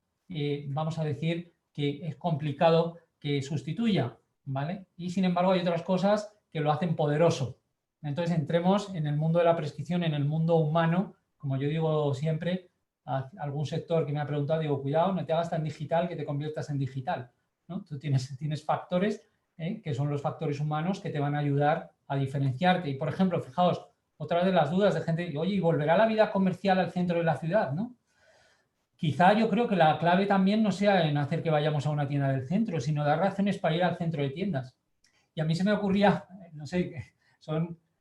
vamos a decir, que es complicado que sustituya, ¿vale? Y sin embargo hay otras cosas que lo hacen poderoso. Entonces entremos en el mundo de la prescripción, en el mundo humano, como yo digo siempre, a algún sector que me ha preguntado, digo, cuidado, no te hagas tan digital que te conviertas en digital, ¿no? Tú tienes factores, que son los factores humanos que te van a ayudar a diferenciarte. Y, por ejemplo, fijaos, otra de las dudas de gente, oye, ¿y volverá la vida comercial al centro de la ciudad, no? Quizá yo creo que la clave también no sea en hacer que vayamos a una tienda del centro, sino dar razones para ir al centro de tiendas. Y a mí se me ocurría, no sé,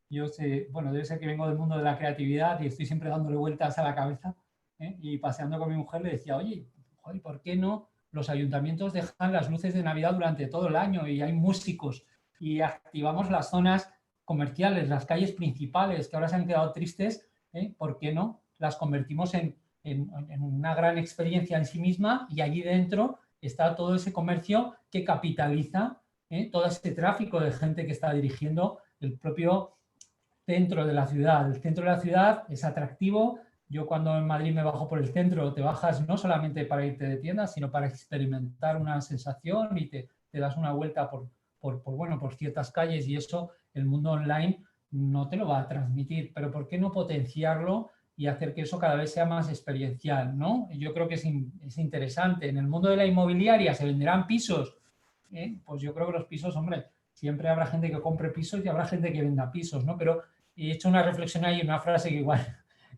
yo sé, bueno, debe ser que vengo del mundo de la creatividad y estoy siempre dándole vueltas a la cabeza, y paseando con mi mujer le decía, oye, joder, ¿por qué no los ayuntamientos dejan las luces de Navidad durante todo el año y hay músicos y activamos las zonas comerciales, las calles principales que ahora se han quedado tristes? ¿Por qué no las convertimos en una gran experiencia en sí misma, y allí dentro está todo ese comercio que capitaliza todo ese tráfico de gente que está dirigiendo el propio centro de la ciudad? El centro de la ciudad es atractivo. Yo cuando en Madrid me bajo por el centro, te bajas no solamente para irte de tiendas, sino para experimentar una sensación y te das una vuelta por ciertas calles, y eso el mundo online no te lo va a transmitir. Pero ¿por qué no potenciarlo y hacer que eso cada vez sea más experiencial, ¿no? Yo creo que es interesante. En el mundo de la inmobiliaria se venderán pisos. Pues yo creo que los pisos, hombre, siempre habrá gente que compre pisos y habrá gente que venda pisos, ¿no? Pero he hecho una reflexión ahí, una frase que igual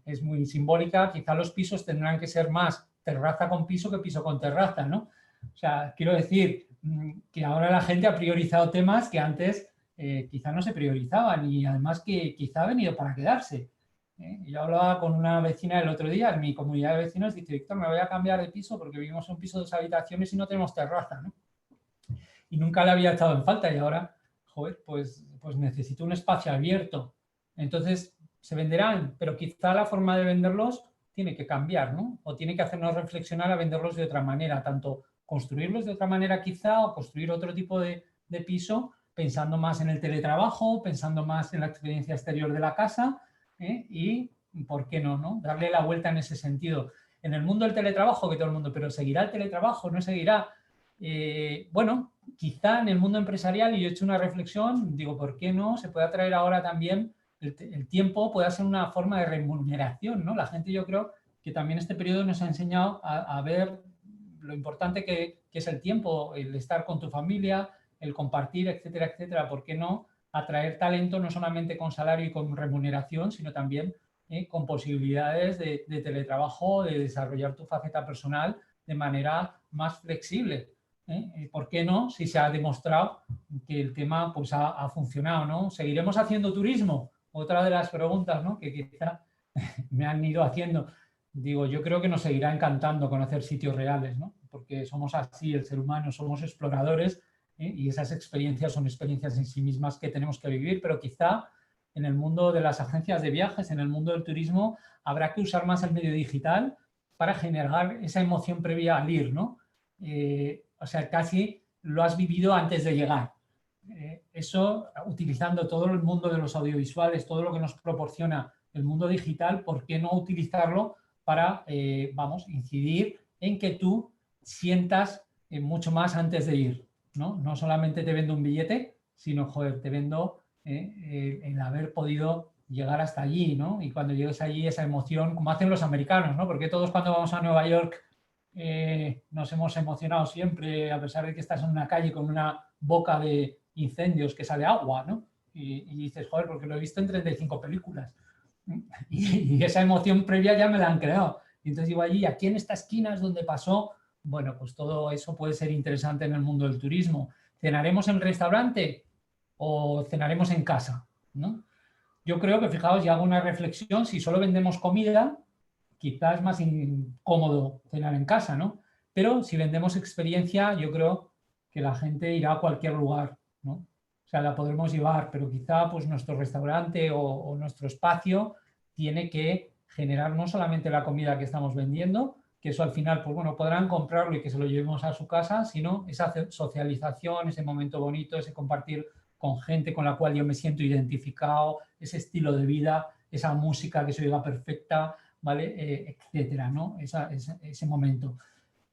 es muy simbólica. Quizá los pisos tendrán que ser más terraza con piso que piso con terraza, ¿no? O sea, quiero decir que ahora la gente ha priorizado temas que antes quizá no se priorizaban, y además que quizá ha venido para quedarse. Y yo hablaba con una vecina el otro día en mi comunidad de vecinos, dice, Víctor, me voy a cambiar de piso porque vivimos en un piso de 2 habitaciones y no tenemos terraza, ¿no? Y nunca le había echado en falta y ahora, joder, pues necesito un espacio abierto. Entonces, se venderán, pero quizá la forma de venderlos tiene que cambiar, ¿no? O tiene que hacernos reflexionar a venderlos de otra manera, tanto construirlos de otra manera quizá o construir otro tipo de piso pensando más en el teletrabajo, pensando más en la experiencia exterior de la casa y, ¿por qué no? Darle la vuelta en ese sentido. En el mundo del teletrabajo, que todo el mundo, pero ¿seguirá el teletrabajo? ¿No seguirá? Bueno, quizá en el mundo empresarial, y yo he hecho una reflexión, digo, ¿por qué no? Se puede atraer ahora también el tiempo, puede ser una forma de remuneración, ¿no? La gente, yo creo que también este periodo nos ha enseñado a ver lo importante que es el tiempo, el estar con tu familia, el compartir, etcétera, etcétera. ¿Por qué no atraer talento no solamente con salario y con remuneración, sino también con posibilidades de teletrabajo, de desarrollar tu faceta personal de manera más flexible? ¿Por qué no? Si se ha demostrado que el tema pues, ha funcionado, ¿no? ¿Seguiremos haciendo turismo? Otra de las preguntas, ¿no? Que quizá me han ido haciendo. Digo, yo creo que nos seguirá encantando conocer sitios reales, ¿no? Porque somos así, el ser humano, somos exploradores y esas experiencias son experiencias en sí mismas que tenemos que vivir, pero quizá en el mundo de las agencias de viajes, en el mundo del turismo, habrá que usar más el medio digital para generar esa emoción previa al ir, ¿no? O sea, casi lo has vivido antes de llegar. Eso, utilizando todo el mundo de los audiovisuales, todo lo que nos proporciona el mundo digital, ¿por qué no utilizarlo para, incidir en que tú sientas mucho más antes de ir, ¿no? No solamente te vendo un billete, sino, joder, te vendo el haber podido llegar hasta allí, ¿no? Y cuando llegues allí, esa emoción, como hacen los americanos, ¿no? Porque todos cuando vamos a Nueva York nos hemos emocionado siempre, a pesar de que estás en una calle con una boca de incendios que sale agua, ¿no? Y dices, joder, porque lo he visto en 35 películas. Y esa emoción previa ya me la han creado. Y entonces digo allí, aquí en esta esquina es donde pasó. Bueno, pues todo eso puede ser interesante en el mundo del turismo. ¿Cenaremos en restaurante o cenaremos en casa? ¿No? Yo creo que, fijaos, y hago una reflexión, si solo vendemos comida, quizás es más incómodo cenar en casa, ¿no? Pero si vendemos experiencia, yo creo que la gente irá a cualquier lugar, ¿no? O sea, la podremos llevar, pero quizá pues, nuestro restaurante o nuestro espacio tiene que generar no solamente la comida que estamos vendiendo, que eso al final, pues bueno, podrán comprarlo y que se lo llevemos a su casa, sino esa socialización, ese momento bonito, ese compartir con gente con la cual yo me siento identificado, ese estilo de vida, esa música que se oiga perfecta, ¿vale? Etcétera, ¿no? Ese momento.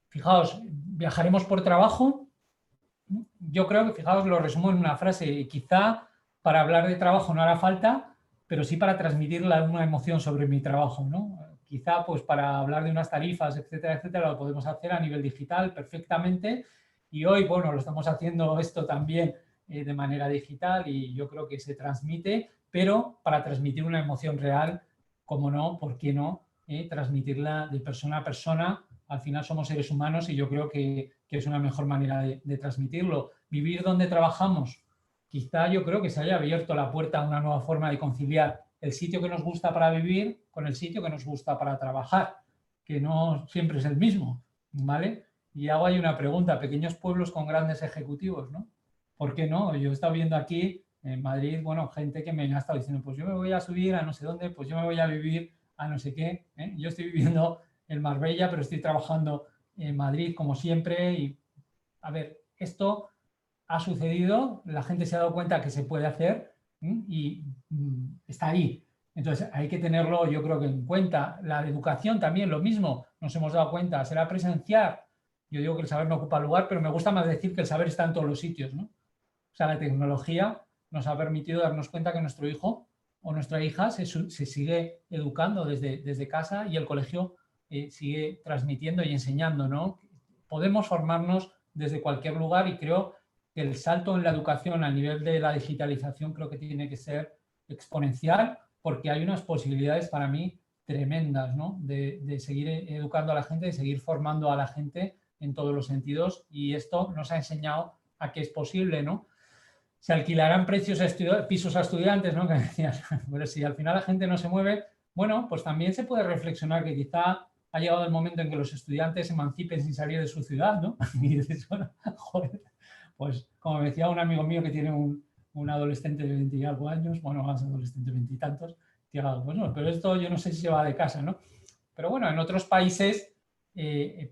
Fijaos, viajaremos por trabajo. Yo creo que, fijaos, lo resumo en una frase. Quizá para hablar de trabajo no hará falta, pero sí para transmitir una emoción sobre mi trabajo, ¿no? Quizá pues para hablar de unas tarifas, etcétera, etcétera, lo podemos hacer a nivel digital perfectamente. Y hoy, bueno, lo estamos haciendo esto también de manera digital y yo creo que se transmite, pero para transmitir una emoción real, como no, ¿por qué no? Transmitirla de persona a persona. Al final somos seres humanos y yo creo que es una mejor manera de transmitirlo. Vivir donde trabajamos. Quizá yo creo que se haya abierto la puerta a una nueva forma de conciliar el sitio que nos gusta para vivir con el sitio que nos gusta para trabajar, que no siempre es el mismo, ¿vale? Y hago ahí una pregunta, pequeños pueblos con grandes ejecutivos, ¿no? ¿Por qué no? Yo he estado viendo aquí en Madrid, bueno, gente que me ha estado diciendo, pues yo me voy a subir a no sé dónde, pues yo me voy a vivir a no sé qué. Yo estoy viviendo en Marbella, pero estoy trabajando en Madrid como siempre y, a ver, esto ha sucedido, la gente se ha dado cuenta que se puede hacer y está ahí. Entonces hay que tenerlo, yo creo que en cuenta. La educación también, lo mismo, nos hemos dado cuenta, será presencial. Yo digo que el saber no ocupa lugar, pero me gusta más decir que el saber está en todos los sitios, ¿no? O sea, la tecnología nos ha permitido darnos cuenta que nuestro hijo o nuestra hija se sigue educando desde casa y el colegio sigue transmitiendo y enseñando, ¿no? Podemos formarnos desde cualquier lugar y creo que el salto en la educación a nivel de la digitalización creo que tiene que ser exponencial porque hay unas posibilidades para mí tremendas, ¿no? De seguir educando a la gente, de seguir formando a la gente en todos los sentidos y esto nos ha enseñado a que es posible, ¿no? Se alquilarán pisos a estudiantes, ¿no? Que decías, pero si al final la gente no se mueve, bueno, pues también se puede reflexionar que quizá ha llegado el momento en que los estudiantes se emancipen sin salir de su ciudad, ¿no? Y dices, bueno, joder, pues como me decía un amigo mío que tiene un adolescente de 20 y algo años, bueno, más adolescente de 20 y tantos, bueno, pero esto yo no sé si se va de casa, ¿no? Pero bueno, en otros países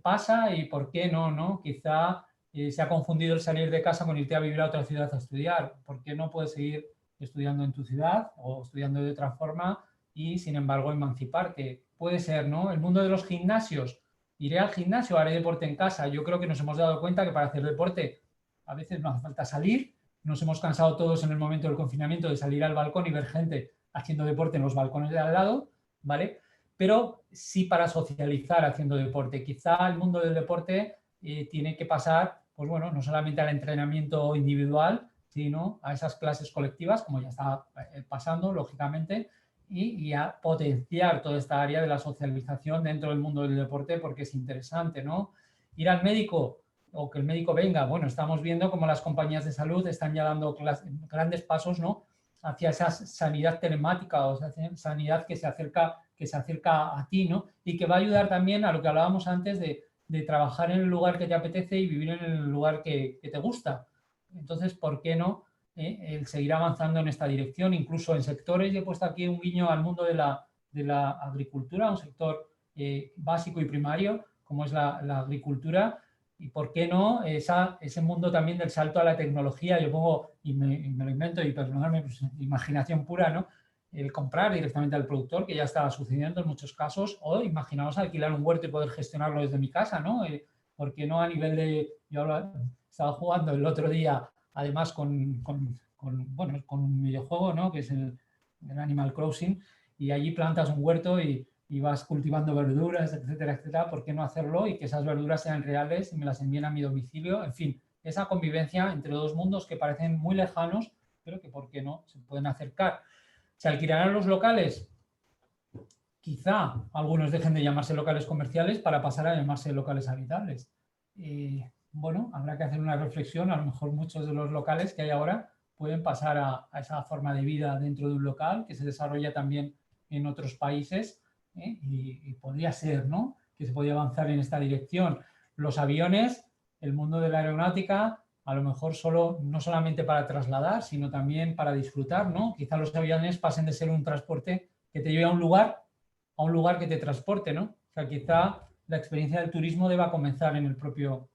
pasa y ¿por qué no? ¿No? Quizá se ha confundido el salir de casa con irte a vivir a otra ciudad a estudiar. ¿Por qué no puedes seguir estudiando en tu ciudad o estudiando de otra forma y, sin embargo, emanciparte? Puede ser, ¿no? El mundo de los gimnasios. Iré al gimnasio, haré deporte en casa. Yo creo que nos hemos dado cuenta que para hacer deporte a veces no hace falta salir. Nos hemos cansado todos en el momento del confinamiento de salir al balcón y ver gente haciendo deporte en los balcones de al lado, ¿vale? Pero sí para socializar haciendo deporte. Quizá el mundo del deporte tiene que pasar, pues bueno, no solamente al entrenamiento individual, sino a esas clases colectivas, como ya está pasando, lógicamente, y a potenciar toda esta área de la socialización dentro del mundo del deporte porque es interesante, ¿no? Ir al médico o que el médico venga, bueno, estamos viendo cómo las compañías de salud están ya dando grandes pasos, ¿no?, hacia esa sanidad telemática o sea, sanidad que se acerca a ti, ¿no? Y que va a ayudar también a lo que hablábamos antes de trabajar en el lugar que te apetece y vivir en el lugar que te gusta. Entonces, ¿por qué no el seguir avanzando en esta dirección? Incluso en sectores, yo he puesto aquí un guiño al mundo de la agricultura, un sector básico y primario, como es la agricultura. Y por qué no ese mundo también del salto a la tecnología, yo pongo, y me lo invento, y perdonadme, pues, imaginación pura, ¿no? El comprar directamente al productor, que ya estaba sucediendo en muchos casos, o imaginaos alquilar un huerto y poder gestionarlo desde mi casa, ¿no? ¿Por qué no a nivel de... Yo estaba jugando el otro día, además con un videojuego, ¿no?, que es el Animal Crossing, y allí plantas un huerto y vas cultivando verduras, etcétera, etcétera. ¿Por qué no hacerlo y que esas verduras sean reales y me las envíen a mi domicilio? En fin, esa convivencia entre dos mundos que parecen muy lejanos, pero que, ¿por qué no?, se pueden acercar. ¿Se alquilarán los locales? Quizá algunos dejen de llamarse locales comerciales para pasar a llamarse locales habitables. Bueno, habrá que hacer una reflexión. A lo mejor muchos de los locales que hay ahora pueden pasar a esa forma de vida dentro de un local que se desarrolla también en otros países. Y podría ser, ¿no?, que se podía avanzar en esta dirección. Los aviones, el mundo de la aeronáutica, a lo mejor no solamente para trasladar, sino también para disfrutar, ¿no? Quizá los aviones pasen de ser un transporte que te lleve a un lugar que te transporte, ¿no? O sea, quizá la experiencia del turismo deba comenzar en el propio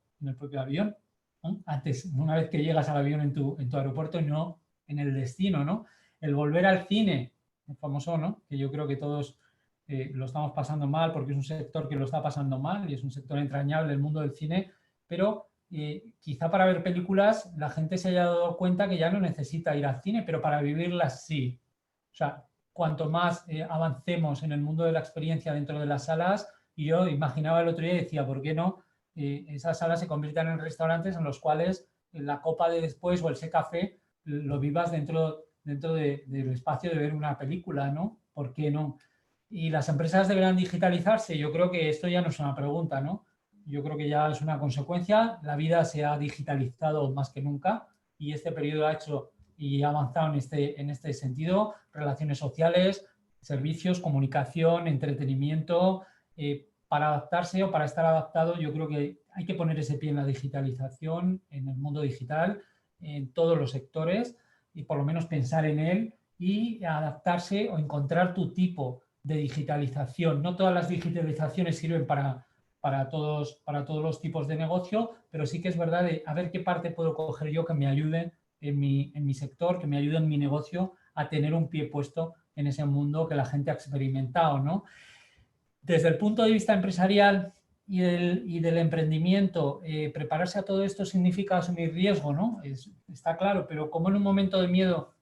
avión, ¿no? Antes, una vez que llegas al avión en tu aeropuerto y no en el destino, ¿no? El volver al cine, el famoso, ¿no?, que yo creo que todos lo estamos pasando mal porque es un sector que lo está pasando mal y es un sector entrañable, el mundo del cine, pero quizá para ver películas la gente se haya dado cuenta que ya no necesita ir al cine, pero para vivirlas sí. O sea, cuanto más avancemos en el mundo de la experiencia dentro de las salas, y yo imaginaba el otro día y decía, ¿por qué no esas salas se conviertan en restaurantes en los cuales la copa de después o ese café lo vivas dentro del espacio de ver una película, ¿no? ¿Por qué no? ¿Y las empresas deberán digitalizarse? Yo creo que esto ya no es una pregunta, ¿no? Yo creo que ya es una consecuencia. La se ha digitalizado más que nunca y este periodo ha hecho y ha avanzado en este sentido. Relaciones sociales, servicios, comunicación, entretenimiento. Para adaptarse o para estar adaptado, yo creo que hay que poner ese pie en la digitalización, en el mundo digital, en todos los sectores y por lo menos pensar en él y adaptarse o encontrar tu tipo de digitalización. No todas las digitalizaciones sirven para todos los tipos de negocio, pero sí que es verdad de a ver qué parte puedo coger yo que me ayude en mi sector, que me ayude en mi negocio a tener un pie puesto en ese mundo que la gente ha experimentado, ¿no? Desde el punto de vista empresarial y del emprendimiento, prepararse a todo esto significa asumir riesgo, ¿no? Está claro, pero ¿cómo en un momento de miedo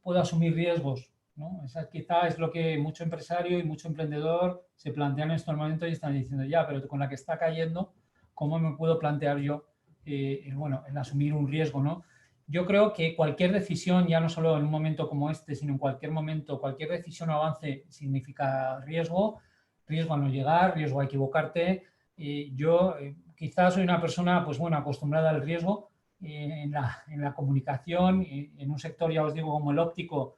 puedo asumir riesgos, ¿no? Esa quizá es lo que mucho empresario y mucho emprendedor se plantean en estos momentos y están diciendo, ya, pero con la que está cayendo, ¿cómo me puedo plantear yo el asumir un riesgo, ¿no? Yo creo que cualquier decisión, ya no solo en un momento como este, sino en cualquier momento, cualquier decisión o avance significa riesgo a no llegar, riesgo a equivocarte. Yo quizás soy una persona, pues bueno, acostumbrada al riesgo en la comunicación, en un sector, ya os digo, como el óptico,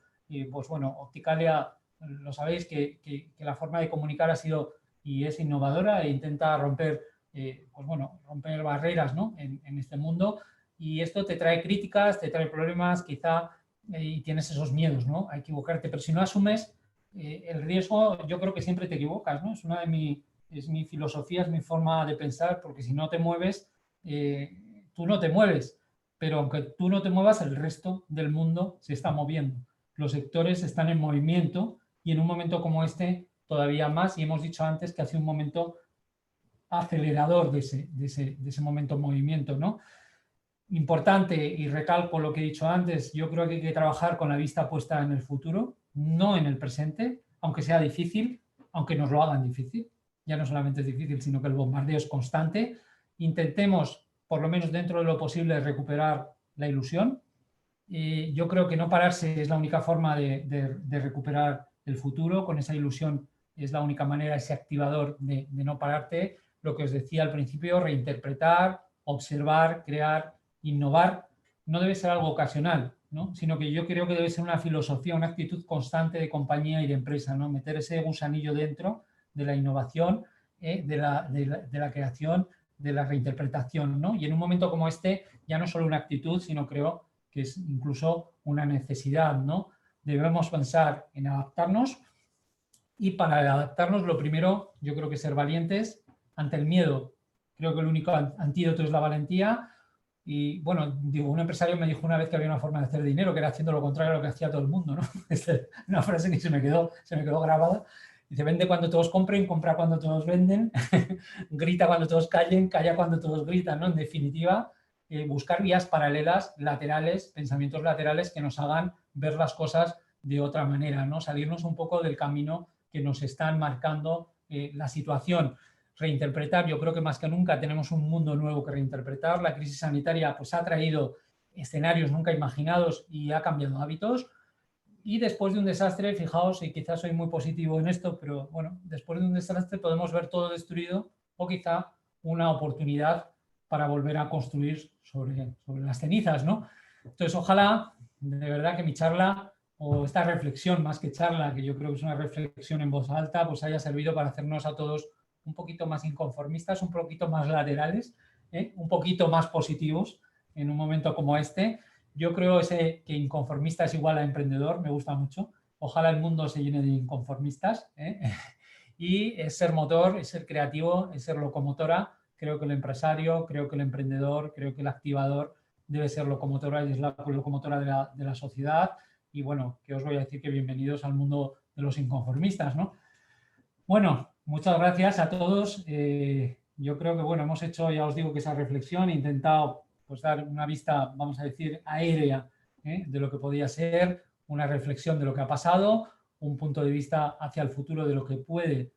pues bueno, Opticalia lo sabéis que la forma de comunicar ha sido y es innovadora e intenta romper, pues bueno, romper barreras, ¿no? en este mundo, y esto te trae críticas, te trae problemas quizá, y tienes esos miedos, ¿no? A equivocarte, pero si no asumes el riesgo, yo creo que siempre te equivocas, ¿no? Es mi filosofía, es mi forma de pensar, porque si no te mueves, tú no te mueves, pero aunque tú no te muevas, el resto del mundo se está moviendo. Los sectores están en movimiento y en un momento como este todavía más, y hemos dicho antes que ha sido un momento acelerador de ese momento en movimiento, ¿no? Importante, y recalco lo que he dicho antes, yo creo que hay que trabajar con la vista puesta en el futuro, no en el presente, aunque sea difícil, aunque nos lo hagan difícil. Ya no solamente es difícil, sino que el bombardeo es constante. Intentemos, por lo menos dentro de lo posible, recuperar la ilusión. Yo creo que no pararse es la única forma de recuperar el futuro. Con esa ilusión es la única manera, ese activador de no pararte. Lo que os decía al principio, reinterpretar, observar, crear, innovar, no debe ser algo ocasional, ¿no? Sino que yo creo que debe ser una filosofía, una actitud constante de compañía y de empresa, ¿no? Meter ese gusanillo dentro de la innovación, de la creación, de la reinterpretación, ¿no? Y en un momento como este, ya no solo una actitud, sino creo que es incluso una necesidad, ¿no? Debemos pensar en adaptarnos, y para adaptarnos lo primero yo creo que es ser valientes ante el miedo. Creo que el único antídoto es la valentía. Y bueno, digo, un empresario me dijo una vez que había una forma de hacer dinero, que era haciendo lo contrario a lo que hacía todo el mundo, ¿no? Es una frase que se me quedó grabada. Dice, vende cuando todos compren, compra cuando todos venden, grita cuando todos callen, calla cuando todos gritan, ¿no? En definitiva, buscar vías paralelas, laterales, pensamientos laterales que nos hagan ver las cosas de otra manera, ¿no? Salirnos un poco del camino que nos están marcando la situación. Reinterpretar, yo creo que más que nunca tenemos un mundo nuevo que reinterpretar. La crisis sanitaria pues ha traído escenarios nunca imaginados y ha cambiado hábitos. Y después de un desastre, fijaos, y quizás soy muy positivo en esto, pero bueno, después de un desastre podemos ver todo destruido o quizá una oportunidad para volver a construir sobre las cenizas, ¿no? Entonces, ojalá, de verdad, que mi charla o esta reflexión, más que charla, que yo creo que es una reflexión en voz alta, pues haya servido para hacernos a todos un poquito más inconformistas, un poquito más laterales, un poquito más positivos en un momento como este. Yo creo que inconformista es igual a emprendedor, me gusta mucho. Ojalá el mundo se llene de inconformistas. Y es ser motor, es ser creativo, es ser locomotora. Creo que el empresario, creo que el emprendedor, creo que el activador debe ser locomotora y es la locomotora de la sociedad. Y bueno, que os voy a decir que bienvenidos al mundo de los inconformistas, ¿no? Bueno, muchas gracias a todos. Yo creo que, bueno, hemos hecho, ya os digo, que esa reflexión, he intentado pues dar una vista, vamos a decir, aérea de lo que podía ser, una reflexión de lo que ha pasado, un punto de vista hacia el futuro de lo que puede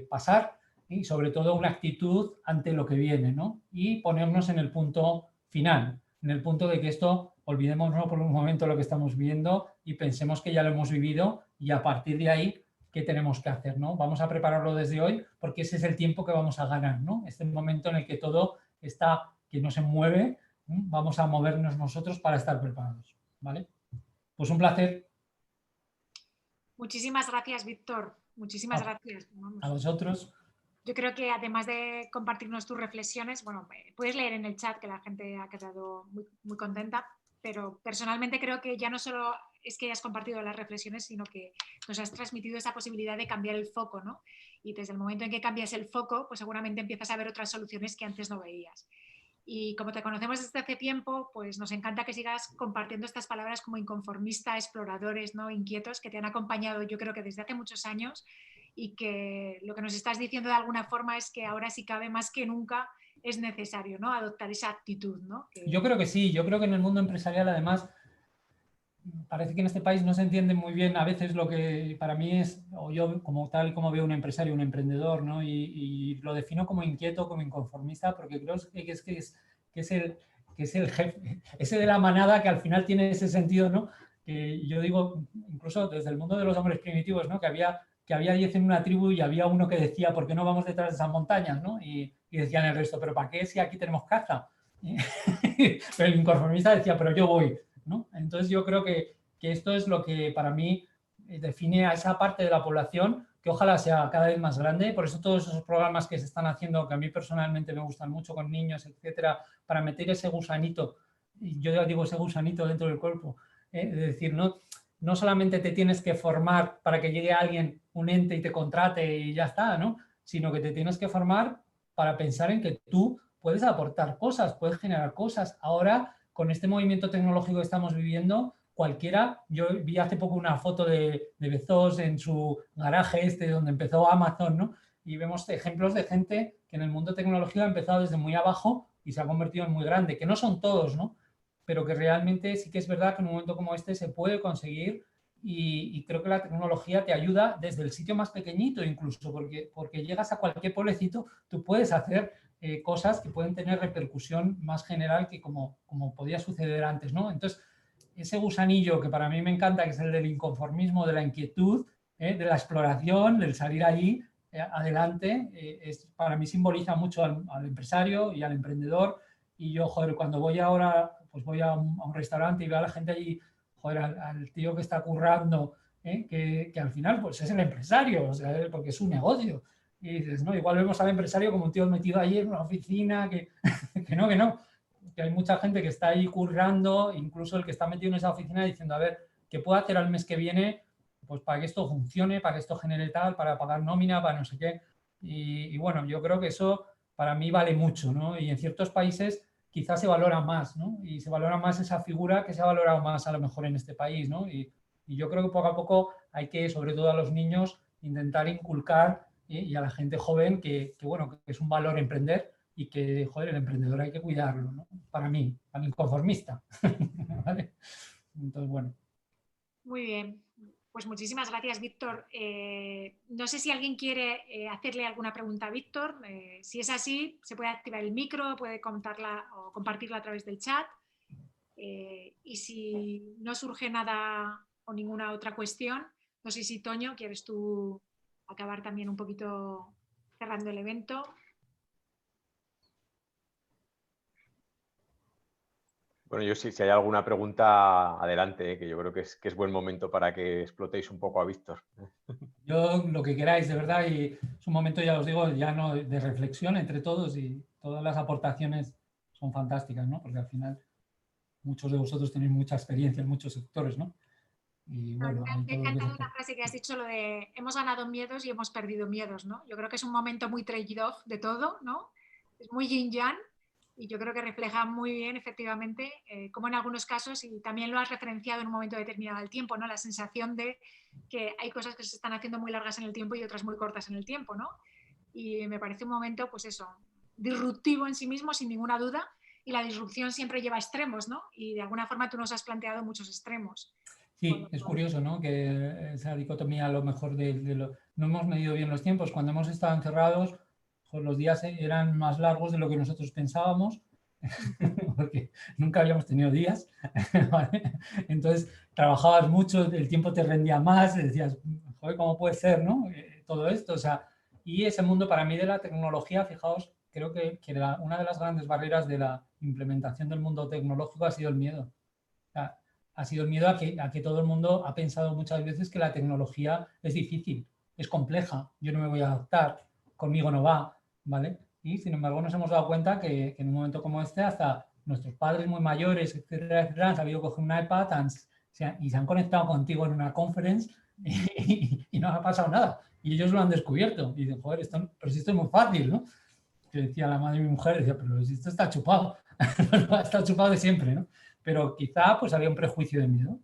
pasar y sobre todo una actitud ante lo que viene, ¿no? Y ponernos en el punto final, en el punto de que esto, olvidémonos por un momento lo que estamos viendo y pensemos que ya lo hemos vivido y a partir de ahí, ¿qué tenemos que hacer, ¿no? Vamos a prepararlo desde hoy porque ese es el tiempo que vamos a ganar, ¿no? Este momento en el que todo está, que no se mueve, vamos a movernos nosotros para estar preparados, ¿vale? Pues un placer. Muchísimas gracias, Víctor. Muchísimas gracias. Vamos. A vosotros. Yo creo que además de compartirnos tus reflexiones, bueno, puedes leer en el chat que la gente ha quedado muy, muy contenta, pero personalmente creo que ya no solo es que hayas compartido las reflexiones, sino que nos has transmitido esa posibilidad de cambiar el foco, ¿no? Y desde el momento en que cambias el foco, pues seguramente empiezas a ver otras soluciones que antes no veías. Y como te conocemos desde hace tiempo, pues nos encanta que sigas compartiendo estas palabras como inconformista, exploradores, ¿no? Inquietos, que te han acompañado yo creo que desde hace muchos años y que lo que nos estás diciendo de alguna forma es que ahora sí cabe más que nunca es necesario, ¿no? Adoptar esa actitud, ¿no? Yo creo que sí, yo creo que en el mundo empresarial además parece que en este país no se entiende muy bien a veces lo que para mí es, o yo como tal como veo un empresario, un emprendedor, ¿no? Y lo defino como inquieto, como inconformista, porque creo que es el jefe, ese de la manada que al final tiene ese sentido, ¿no? Que yo digo, incluso desde el mundo de los hombres primitivos, ¿no? Que había 10 en una tribu y había uno que decía, ¿por qué no vamos detrás de esas montañas, ¿no? Y decían el resto, ¿pero para qué si aquí tenemos caza? Pero el inconformista decía, pero yo voy, ¿no? Entonces yo creo que esto es lo que para mí define a esa parte de la población que ojalá sea cada vez más grande. Por eso todos esos programas que se están haciendo, que a mí personalmente me gustan mucho con niños, etcétera, para meter ese gusanito, y yo ya digo ese gusanito dentro del cuerpo, es decir, no solamente te tienes que formar para que llegue alguien, un ente y te contrate y ya está, ¿no? Sino que te tienes que formar para pensar en que tú puedes aportar cosas, puedes generar cosas. Ahora, con este movimiento tecnológico que estamos viviendo, cualquiera, yo vi hace poco una foto de Bezos en su garaje donde empezó Amazon, ¿no? Y vemos ejemplos de gente que en el mundo tecnológico ha empezado desde muy abajo y se ha convertido en muy grande, que no son todos, ¿no? Pero que realmente sí que es verdad que en un momento como este se puede conseguir y creo que la tecnología te ayuda desde el sitio más pequeñito incluso, porque llegas a cualquier pueblecito, tú puedes hacer cosas que pueden tener repercusión más general que como podía suceder antes, ¿no? Entonces, ese gusanillo que para mí me encanta, que es el del inconformismo, de la inquietud, de la exploración, del salir allí adelante, para mí simboliza mucho al empresario y al emprendedor. Y yo, joder, cuando voy ahora, pues voy a un restaurante y veo a la gente allí, joder, al tío que está currando, que al final pues es el empresario, o sea, porque es un negocio. Y dices, no, igual vemos al empresario como un tío metido ahí en una oficina, que no. Que hay mucha gente que está ahí currando, incluso el que está metido en esa oficina diciendo, a ver, ¿qué puedo hacer al mes que viene? Pues para que esto funcione, para que esto genere tal, para pagar nómina, para no sé qué. Y bueno, yo creo que eso para mí vale mucho, ¿no? Y en ciertos países quizás se valora más, ¿no? Y se valora más esa figura que se ha valorado más a lo mejor en este país, ¿no? Y yo creo que poco a poco hay que, sobre todo a los niños, intentar inculcar y a la gente joven que bueno, que es un valor emprender y que, joder, el emprendedor hay que cuidarlo, ¿no? Para mí, al inconformista. ¿Vale? Entonces, bueno. Muy bien. Pues muchísimas gracias, Víctor. No sé si alguien quiere hacerle alguna pregunta a Víctor. Si es así, se puede activar el micro, puede contarla o compartirla a través del chat. Y si no surge nada o ninguna otra cuestión, no sé si, Toño, quieres tú acabar también un poquito cerrando el evento. Bueno, yo si hay alguna pregunta, adelante, que yo creo que es buen momento para que explotéis un poco a Víctor. Yo lo que queráis, de verdad, y es un momento, ya os digo, ya no de reflexión entre todos y todas las aportaciones son fantásticas, ¿no? Porque al final muchos de vosotros tenéis mucha experiencia en muchos sectores, ¿no? Y bueno, me ha encantado la frase que has dicho, lo de hemos ganado miedos y hemos perdido miedos, ¿no? Yo creo que es un momento muy trade-off de todo, ¿no? Es muy yin-yang y yo creo que refleja muy bien, efectivamente, como en algunos casos, y también lo has referenciado en un momento determinado del tiempo, ¿no? La sensación de que hay cosas que se están haciendo muy largas en el tiempo y otras muy cortas en el tiempo, ¿no? Y me parece un momento, pues eso, disruptivo en sí mismo, sin ninguna duda, y la disrupción siempre lleva extremos, ¿no? Y de alguna forma tú nos has planteado muchos extremos. Sí, es curioso, ¿no? Que esa dicotomía a lo mejor no hemos medido bien los tiempos. Cuando hemos estado encerrados, pues los días eran más largos de lo que nosotros pensábamos, porque nunca habíamos tenido días, ¿vale? Entonces trabajabas mucho, el tiempo te rendía más, y decías, joder, ¿cómo puede ser, no? Todo esto, o sea, y ese mundo para mí de la tecnología, fijaos, creo que una de las grandes barreras de la implementación del mundo tecnológico ha sido el miedo. O sea, ha sido el miedo a que todo el mundo ha pensado muchas veces que la tecnología es difícil, es compleja, yo no me voy a adaptar, conmigo no va, ¿vale? Y sin embargo nos hemos dado cuenta que en un momento como este hasta nuestros padres muy mayores, etcétera, etcétera, han sabido coger un iPad y se han conectado contigo en una conference y no ha pasado nada. Y ellos lo han descubierto. Y dicen, joder, pero si esto es muy fácil, ¿no? Que decía la madre de mi mujer, decía, pero si esto está chupado, está chupado de siempre, ¿no? Pero quizá pues había un prejuicio de miedo.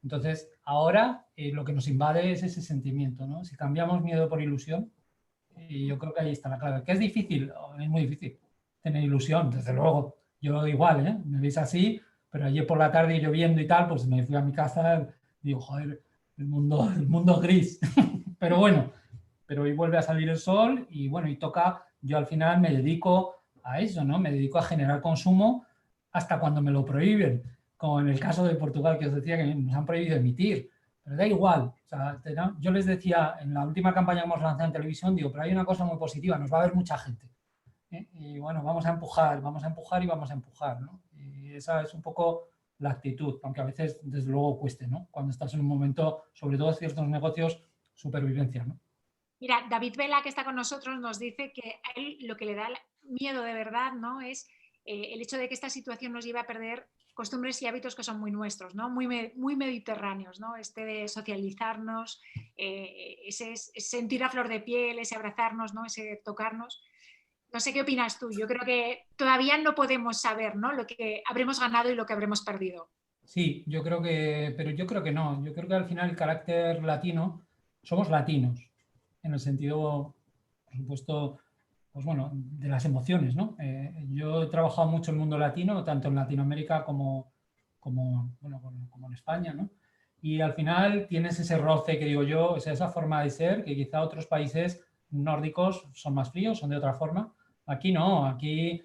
Entonces, ahora lo que nos invade es ese sentimiento, ¿no? Si cambiamos miedo por ilusión, yo creo que ahí está la clave. ¿Que es difícil? Es muy difícil tener ilusión, desde luego. Yo igual, ¿eh? Me veis así, pero ayer por la tarde lloviendo y tal, pues me fui a mi casa y digo, joder, el mundo gris. Pero bueno, pero hoy vuelve a salir el sol y bueno, y toca, yo al final me dedico a eso, ¿no? Me dedico a generar consumo hasta cuando me lo prohíben, como en el caso de Portugal, que os decía que nos han prohibido emitir, pero da igual. O sea, yo les decía, en la última campaña que hemos lanzado en televisión, digo, pero hay una cosa muy positiva, nos va a ver mucha gente. Y bueno, vamos a empujar y vamos a empujar, ¿no? Y esa es un poco la actitud, aunque a veces desde luego cueste, ¿no? Cuando estás en un momento, sobre todo ciertos negocios, supervivencia, ¿no? Mira, David Vela, que está con nosotros, nos dice que a él lo que le da miedo de verdad, ¿no?, es el hecho de que esta situación nos lleve a perder costumbres y hábitos que son muy nuestros, ¿no?, muy mediterráneos, ¿no?, este de socializarnos, ese sentir a flor de piel, ese abrazarnos, ¿no?, ese tocarnos. No sé qué opinas tú. Yo creo que todavía no podemos saber, ¿no?, lo que habremos ganado y lo que habremos perdido. Sí, pero yo creo que no. Yo creo que al final el carácter latino, somos latinos, en el sentido, por supuesto, pues bueno, de las emociones, ¿no? Yo he trabajado mucho en el mundo latino, tanto en Latinoamérica como en España, ¿no? Y al final tienes ese roce que digo yo, esa forma de ser, que quizá otros países nórdicos son más fríos, son de otra forma. Aquí no, aquí,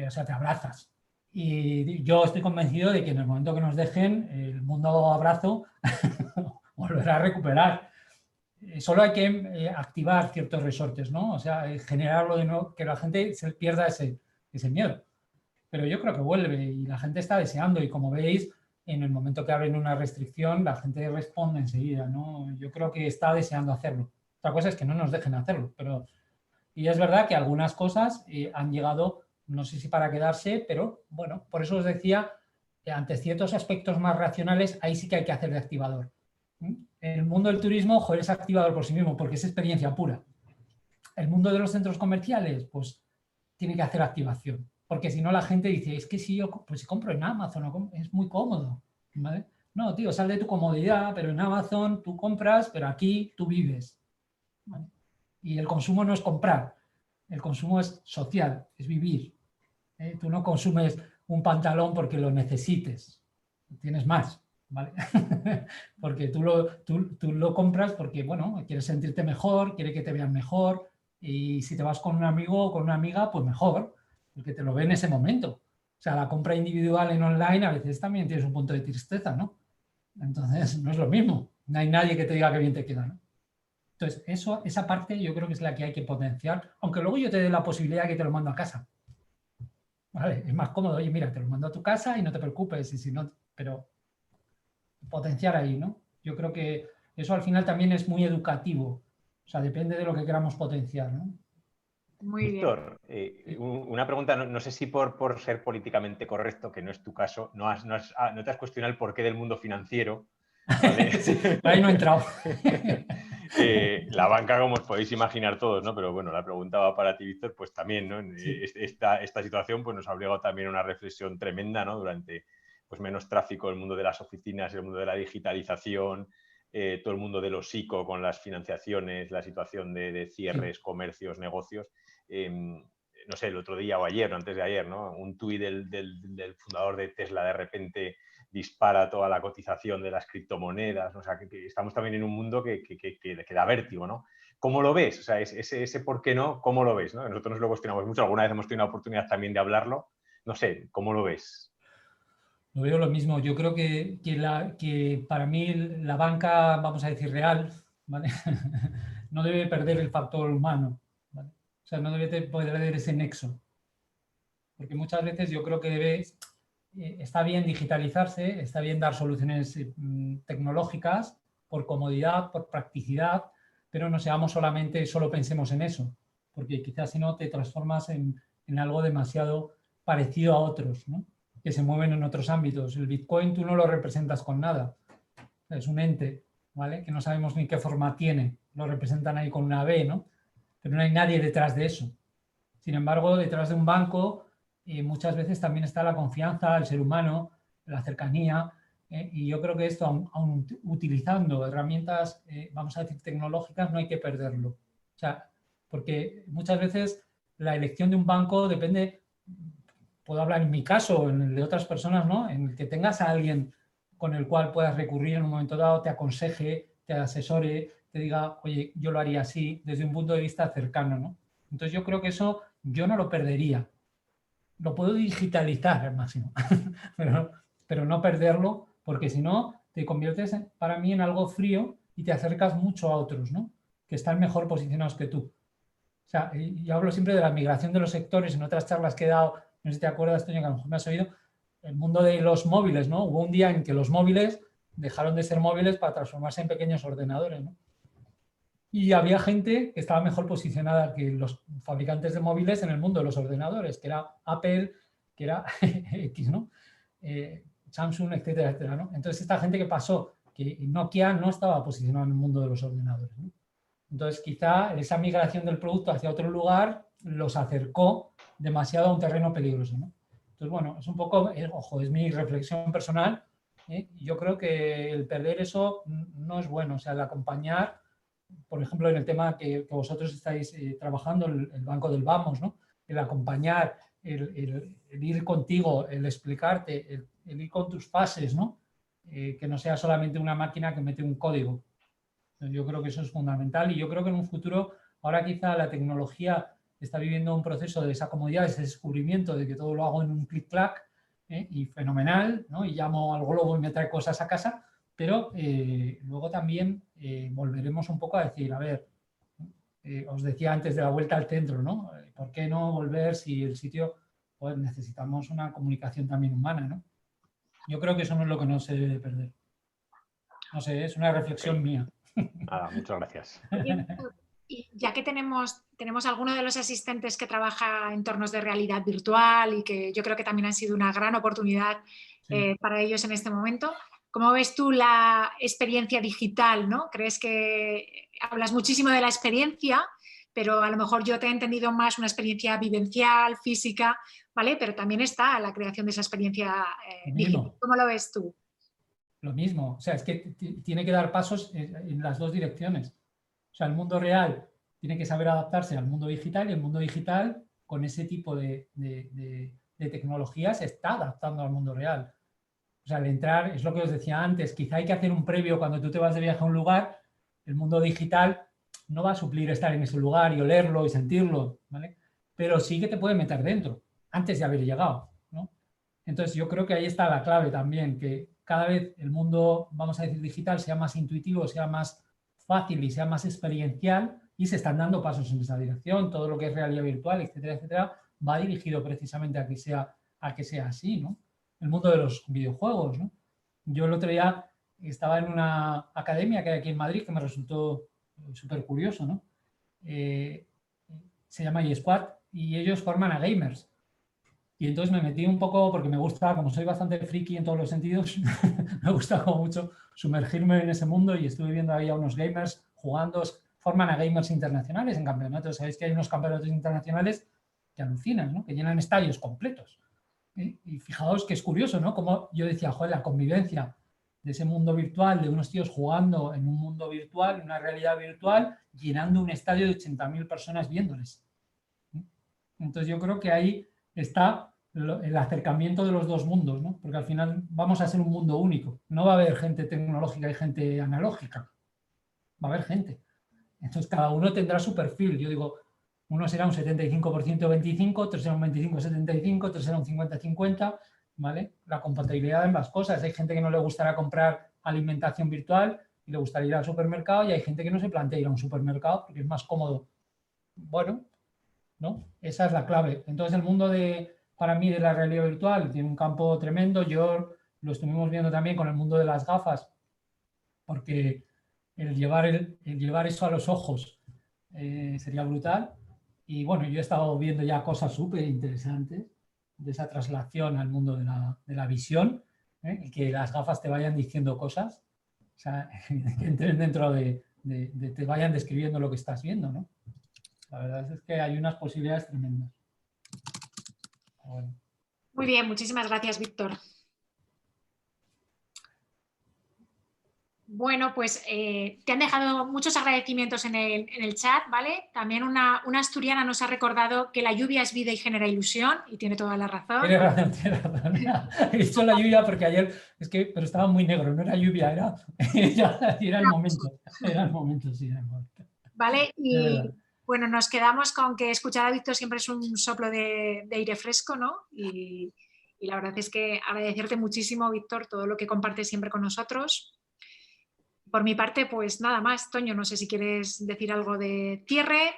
o sea, te abrazas. Y yo estoy convencido de que en el momento que nos dejen, el mundo abrazo volverá a recuperar. Solo hay que activar ciertos resortes, ¿no? O sea, generarlo de nuevo, que la gente se pierda ese miedo. Pero yo creo que vuelve y la gente está deseando y como veis, en el momento que abren una restricción, la gente responde enseguida, ¿no? Yo creo que está deseando hacerlo. Otra cosa es que no nos dejen hacerlo, pero... Y es verdad que algunas cosas han llegado, no sé si para quedarse, pero bueno, por eso os decía, ante ciertos aspectos más racionales, ahí sí que hay que hacer de activador. El mundo del turismo, joder, es activador por sí mismo, porque es experiencia pura. El mundo de los centros comerciales, pues tiene que hacer activación, porque si no la gente dice, es que si yo pues si compro en Amazon, es muy cómodo, ¿vale? No, tío, sal de tu comodidad, pero en Amazon tú compras, pero aquí tú vives, ¿vale? Y el consumo no es comprar, el consumo es social, es vivir. Tú no consumes un pantalón porque lo necesites, tienes más, ¿vale? Porque tú lo compras porque, bueno, quieres sentirte mejor, quieres que te vean mejor, y si te vas con un amigo o con una amiga, pues mejor, porque te lo ve en ese momento. O sea, la compra individual en online a veces también tienes un punto de tristeza, ¿no? Entonces, no es lo mismo. No hay nadie que te diga que bien te queda, ¿no? Entonces, esa parte yo creo que es la que hay que potenciar, aunque luego yo te dé la posibilidad que te lo mando a casa. ¿Vale? Es más cómodo, oye, mira, te lo mando a tu casa y no te preocupes, y si no, pero potenciar ahí, ¿no? Yo creo que eso al final también es muy educativo. O sea, depende de lo que queramos potenciar, ¿no? Muy bien. Víctor, una pregunta, no sé si por ser políticamente correcto, que no es tu caso, no te has cuestionado el porqué del mundo financiero, ¿vale? Ahí no he entrado. La banca, como os podéis imaginar todos, ¿no? Pero bueno, la pregunta va para ti, Víctor, pues también, ¿no? Sí. Esta situación pues, nos ha obligado también a una reflexión tremenda, ¿no? Durante pues, menos tráfico, el mundo de las oficinas, el mundo de la digitalización, todo el mundo de los ICO con las financiaciones, la situación de cierres, sí, comercios, negocios. No sé, el otro día o ayer, o antes de ayer, ¿no? Un tuit del fundador de Tesla de repente dispara toda la cotización de las criptomonedas, ¿no? O sea, que estamos también en un mundo que da vértigo, ¿no? ¿Cómo lo ves? O sea, ese por qué no, ¿cómo lo ves? ¿No? Nosotros nos lo cuestionamos mucho, alguna vez hemos tenido la oportunidad también de hablarlo. No sé, ¿cómo lo ves? Lo veo lo mismo. Yo creo que para mí la banca, vamos a decir, real, ¿vale? No debe perder el factor humano, ¿vale? O sea, no debe perder ese nexo. Porque muchas veces yo creo que está bien digitalizarse, está bien dar soluciones tecnológicas por comodidad, por practicidad, pero no solo pensemos en eso, porque quizás si no te transformas en algo demasiado parecido a otros, ¿no? Que se mueven en otros ámbitos. El Bitcoin tú no lo representas con nada, es un ente, ¿vale? Que no sabemos ni qué forma tiene, lo representan ahí con una B, ¿no? Pero no hay nadie detrás de eso. Sin embargo, detrás de un banco muchas veces también está la confianza, el ser humano, la cercanía, y yo creo que esto, aun utilizando herramientas, vamos a decir, tecnológicas, no hay que perderlo. O sea, porque muchas veces la elección de un banco depende, puedo hablar en mi caso o en el de otras personas, ¿no? En el que tengas a alguien con el cual puedas recurrir en un momento dado, te aconseje, te asesore, te diga, oye, yo lo haría así, desde un punto de vista cercano, ¿no? Entonces yo creo que eso yo no lo perdería. Lo puedo digitalizar al máximo, pero no perderlo, porque si no te conviertes para mí en algo frío y te acercas mucho a otros, ¿no? Que están mejor posicionados que tú. O sea, yo hablo siempre de la migración de los sectores, en otras charlas que he dado, no sé si te acuerdas, Toño, que a lo mejor me has oído, el mundo de los móviles, ¿no? Hubo un día en que los móviles dejaron de ser móviles para transformarse en pequeños ordenadores, ¿no? Y había gente que estaba mejor posicionada que los fabricantes de móviles en el mundo de los ordenadores, que era Apple, que era X, ¿no? Samsung, etcétera, etcétera, ¿no? Entonces, esta gente que pasó, que Nokia no estaba posicionado en el mundo de los ordenadores, ¿no? Entonces, quizá esa migración del producto hacia otro lugar los acercó demasiado a un terreno peligroso, ¿no? Entonces, bueno, es un poco, ojo, es mi reflexión personal. Yo creo que el perder eso no es bueno. O sea, el acompañar, por ejemplo, en el tema que vosotros estáis trabajando, el Banco del Vamos, ¿no? El acompañar, el ir contigo, el explicarte, el ir con tus fases, ¿no? Que no sea solamente una máquina que mete un código. Yo creo que eso es fundamental y yo creo que en un futuro, ahora quizá la tecnología está viviendo un proceso de esa comodidad, ese descubrimiento de que todo lo hago en un clic-clac y fenomenal, ¿no? Y llamo al globo y me trae cosas a casa, pero luego también volveremos un poco a decir, a ver, os decía antes de la vuelta al centro, ¿no? ¿Por qué no volver si el sitio, pues necesitamos una comunicación también humana, ¿no? Yo creo que eso no es lo que no se debe perder. No sé, es una reflexión mía. Nada, muchas gracias. Y ya que tenemos alguno de los asistentes que trabaja en entornos de realidad virtual y que yo creo que también han sido una gran oportunidad para ellos en este momento, ¿cómo ves tú la experiencia digital, ¿no? ¿Crees que hablas muchísimo de la experiencia, pero a lo mejor yo te he entendido más una experiencia vivencial, física, ¿vale? Pero también está la creación de esa experiencia digital. ¿Cómo lo ves tú? Lo mismo, o sea, es que tiene que dar pasos en las dos direcciones. O sea, el mundo real tiene que saber adaptarse al mundo digital y el mundo digital con ese tipo de tecnologías se está adaptando al mundo real. O sea, al entrar, es lo que os decía antes, quizá hay que hacer un previo cuando tú te vas de viaje a un lugar, el mundo digital no va a suplir estar en ese lugar y olerlo y sentirlo, ¿vale? Pero sí que te puede meter dentro, antes de haber llegado, ¿no? Entonces yo creo que ahí está la clave también, que cada vez el mundo, vamos a decir, digital sea más intuitivo, sea más fácil y sea más experiencial y se están dando pasos en esa dirección. Todo lo que es realidad virtual, etcétera, etcétera, va dirigido precisamente a que sea así, ¿no? El mundo de los videojuegos, ¿no? Yo el otro día estaba en una academia que hay aquí en Madrid que me resultó súper curioso, ¿no? Se llama eSquad y ellos forman a gamers. Y entonces me metí un poco, porque me gusta, como soy bastante friki en todos los sentidos, me gusta como mucho sumergirme en ese mundo y estuve viendo ahí a unos gamers jugando, forman a gamers internacionales en campeonatos. Sabéis que hay unos campeonatos internacionales que alucinan, ¿no? Que llenan estadios completos. Y fijaos que es curioso, ¿no? Como yo decía, joder, la convivencia de ese mundo virtual, de unos tíos jugando en un mundo virtual, en una realidad virtual, llenando un estadio de 80.000 personas viéndoles. Entonces yo creo que ahí está el acercamiento de los dos mundos, ¿no? Porque al final vamos a ser un mundo único. No va a haber gente tecnológica y gente analógica. Va a haber gente. Entonces cada uno tendrá su perfil. Yo digo, uno será un 75% 25, otro será un 25-75, otro será un 50-50, ¿vale? La compatibilidad de ambas cosas. Hay gente que no le gustará comprar alimentación virtual y le gustaría ir al supermercado y hay gente que no se plantea ir a un supermercado porque es más cómodo. Bueno, ¿no? Esa es la clave. Entonces el mundo para mí de la realidad virtual tiene un campo tremendo. Yo lo estuvimos viendo también con el mundo de las gafas, porque el llevar eso a los ojos sería brutal. Y bueno, yo he estado viendo ya cosas súper interesantes de esa traslación al mundo de la visión, y que las gafas te vayan diciendo cosas, o sea, que entren dentro te vayan describiendo lo que estás viendo, ¿no? La verdad es que hay unas posibilidades tremendas. Bueno. Muy bien, muchísimas gracias, Víctor. Bueno, pues te han dejado muchos agradecimientos en el chat, ¿vale? También una asturiana nos ha recordado que la lluvia es vida y genera ilusión, y tiene toda la razón. Tiene razón, tiene razón. He dicho la lluvia porque ayer, pero estaba muy negro, no era lluvia, era el momento. Era el momento, sí, era el momento. Vale, y bueno, nos quedamos con que escuchar a Víctor siempre es un soplo de aire fresco, ¿no? Y la verdad es que agradecerte muchísimo, Víctor, todo lo que compartes siempre con nosotros. Por mi parte, pues nada más. Toño, no sé si quieres decir algo de cierre.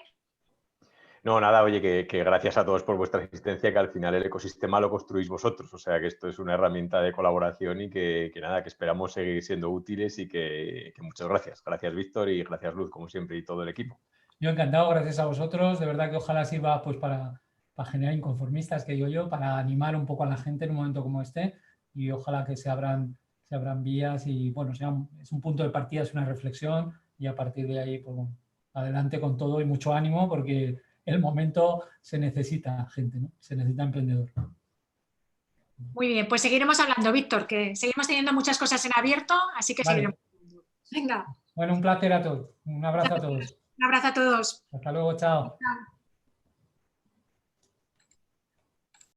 No, nada, oye, que gracias a todos por vuestra asistencia, que al final el ecosistema lo construís vosotros, o sea que esto es una herramienta de colaboración y que nada, que esperamos seguir siendo útiles y que muchas gracias. Gracias, Víctor, y gracias, Luz, como siempre, y todo el equipo. Yo encantado, gracias a vosotros. De verdad que ojalá sirva pues, para generar inconformistas, que digo yo, para animar un poco a la gente en un momento como este y ojalá que se abran vías y bueno, es un punto de partida, es una reflexión y a partir de ahí, pues bueno, adelante con todo y mucho ánimo porque el momento se necesita gente, ¿no? Se necesita emprendedor. Muy bien, pues seguiremos hablando, Víctor, que seguimos teniendo muchas cosas en abierto, así que seguiremos hablando. Venga. Bueno, un placer a todos. Un abrazo a todos. Un abrazo a todos. Hasta luego, chao. Chao.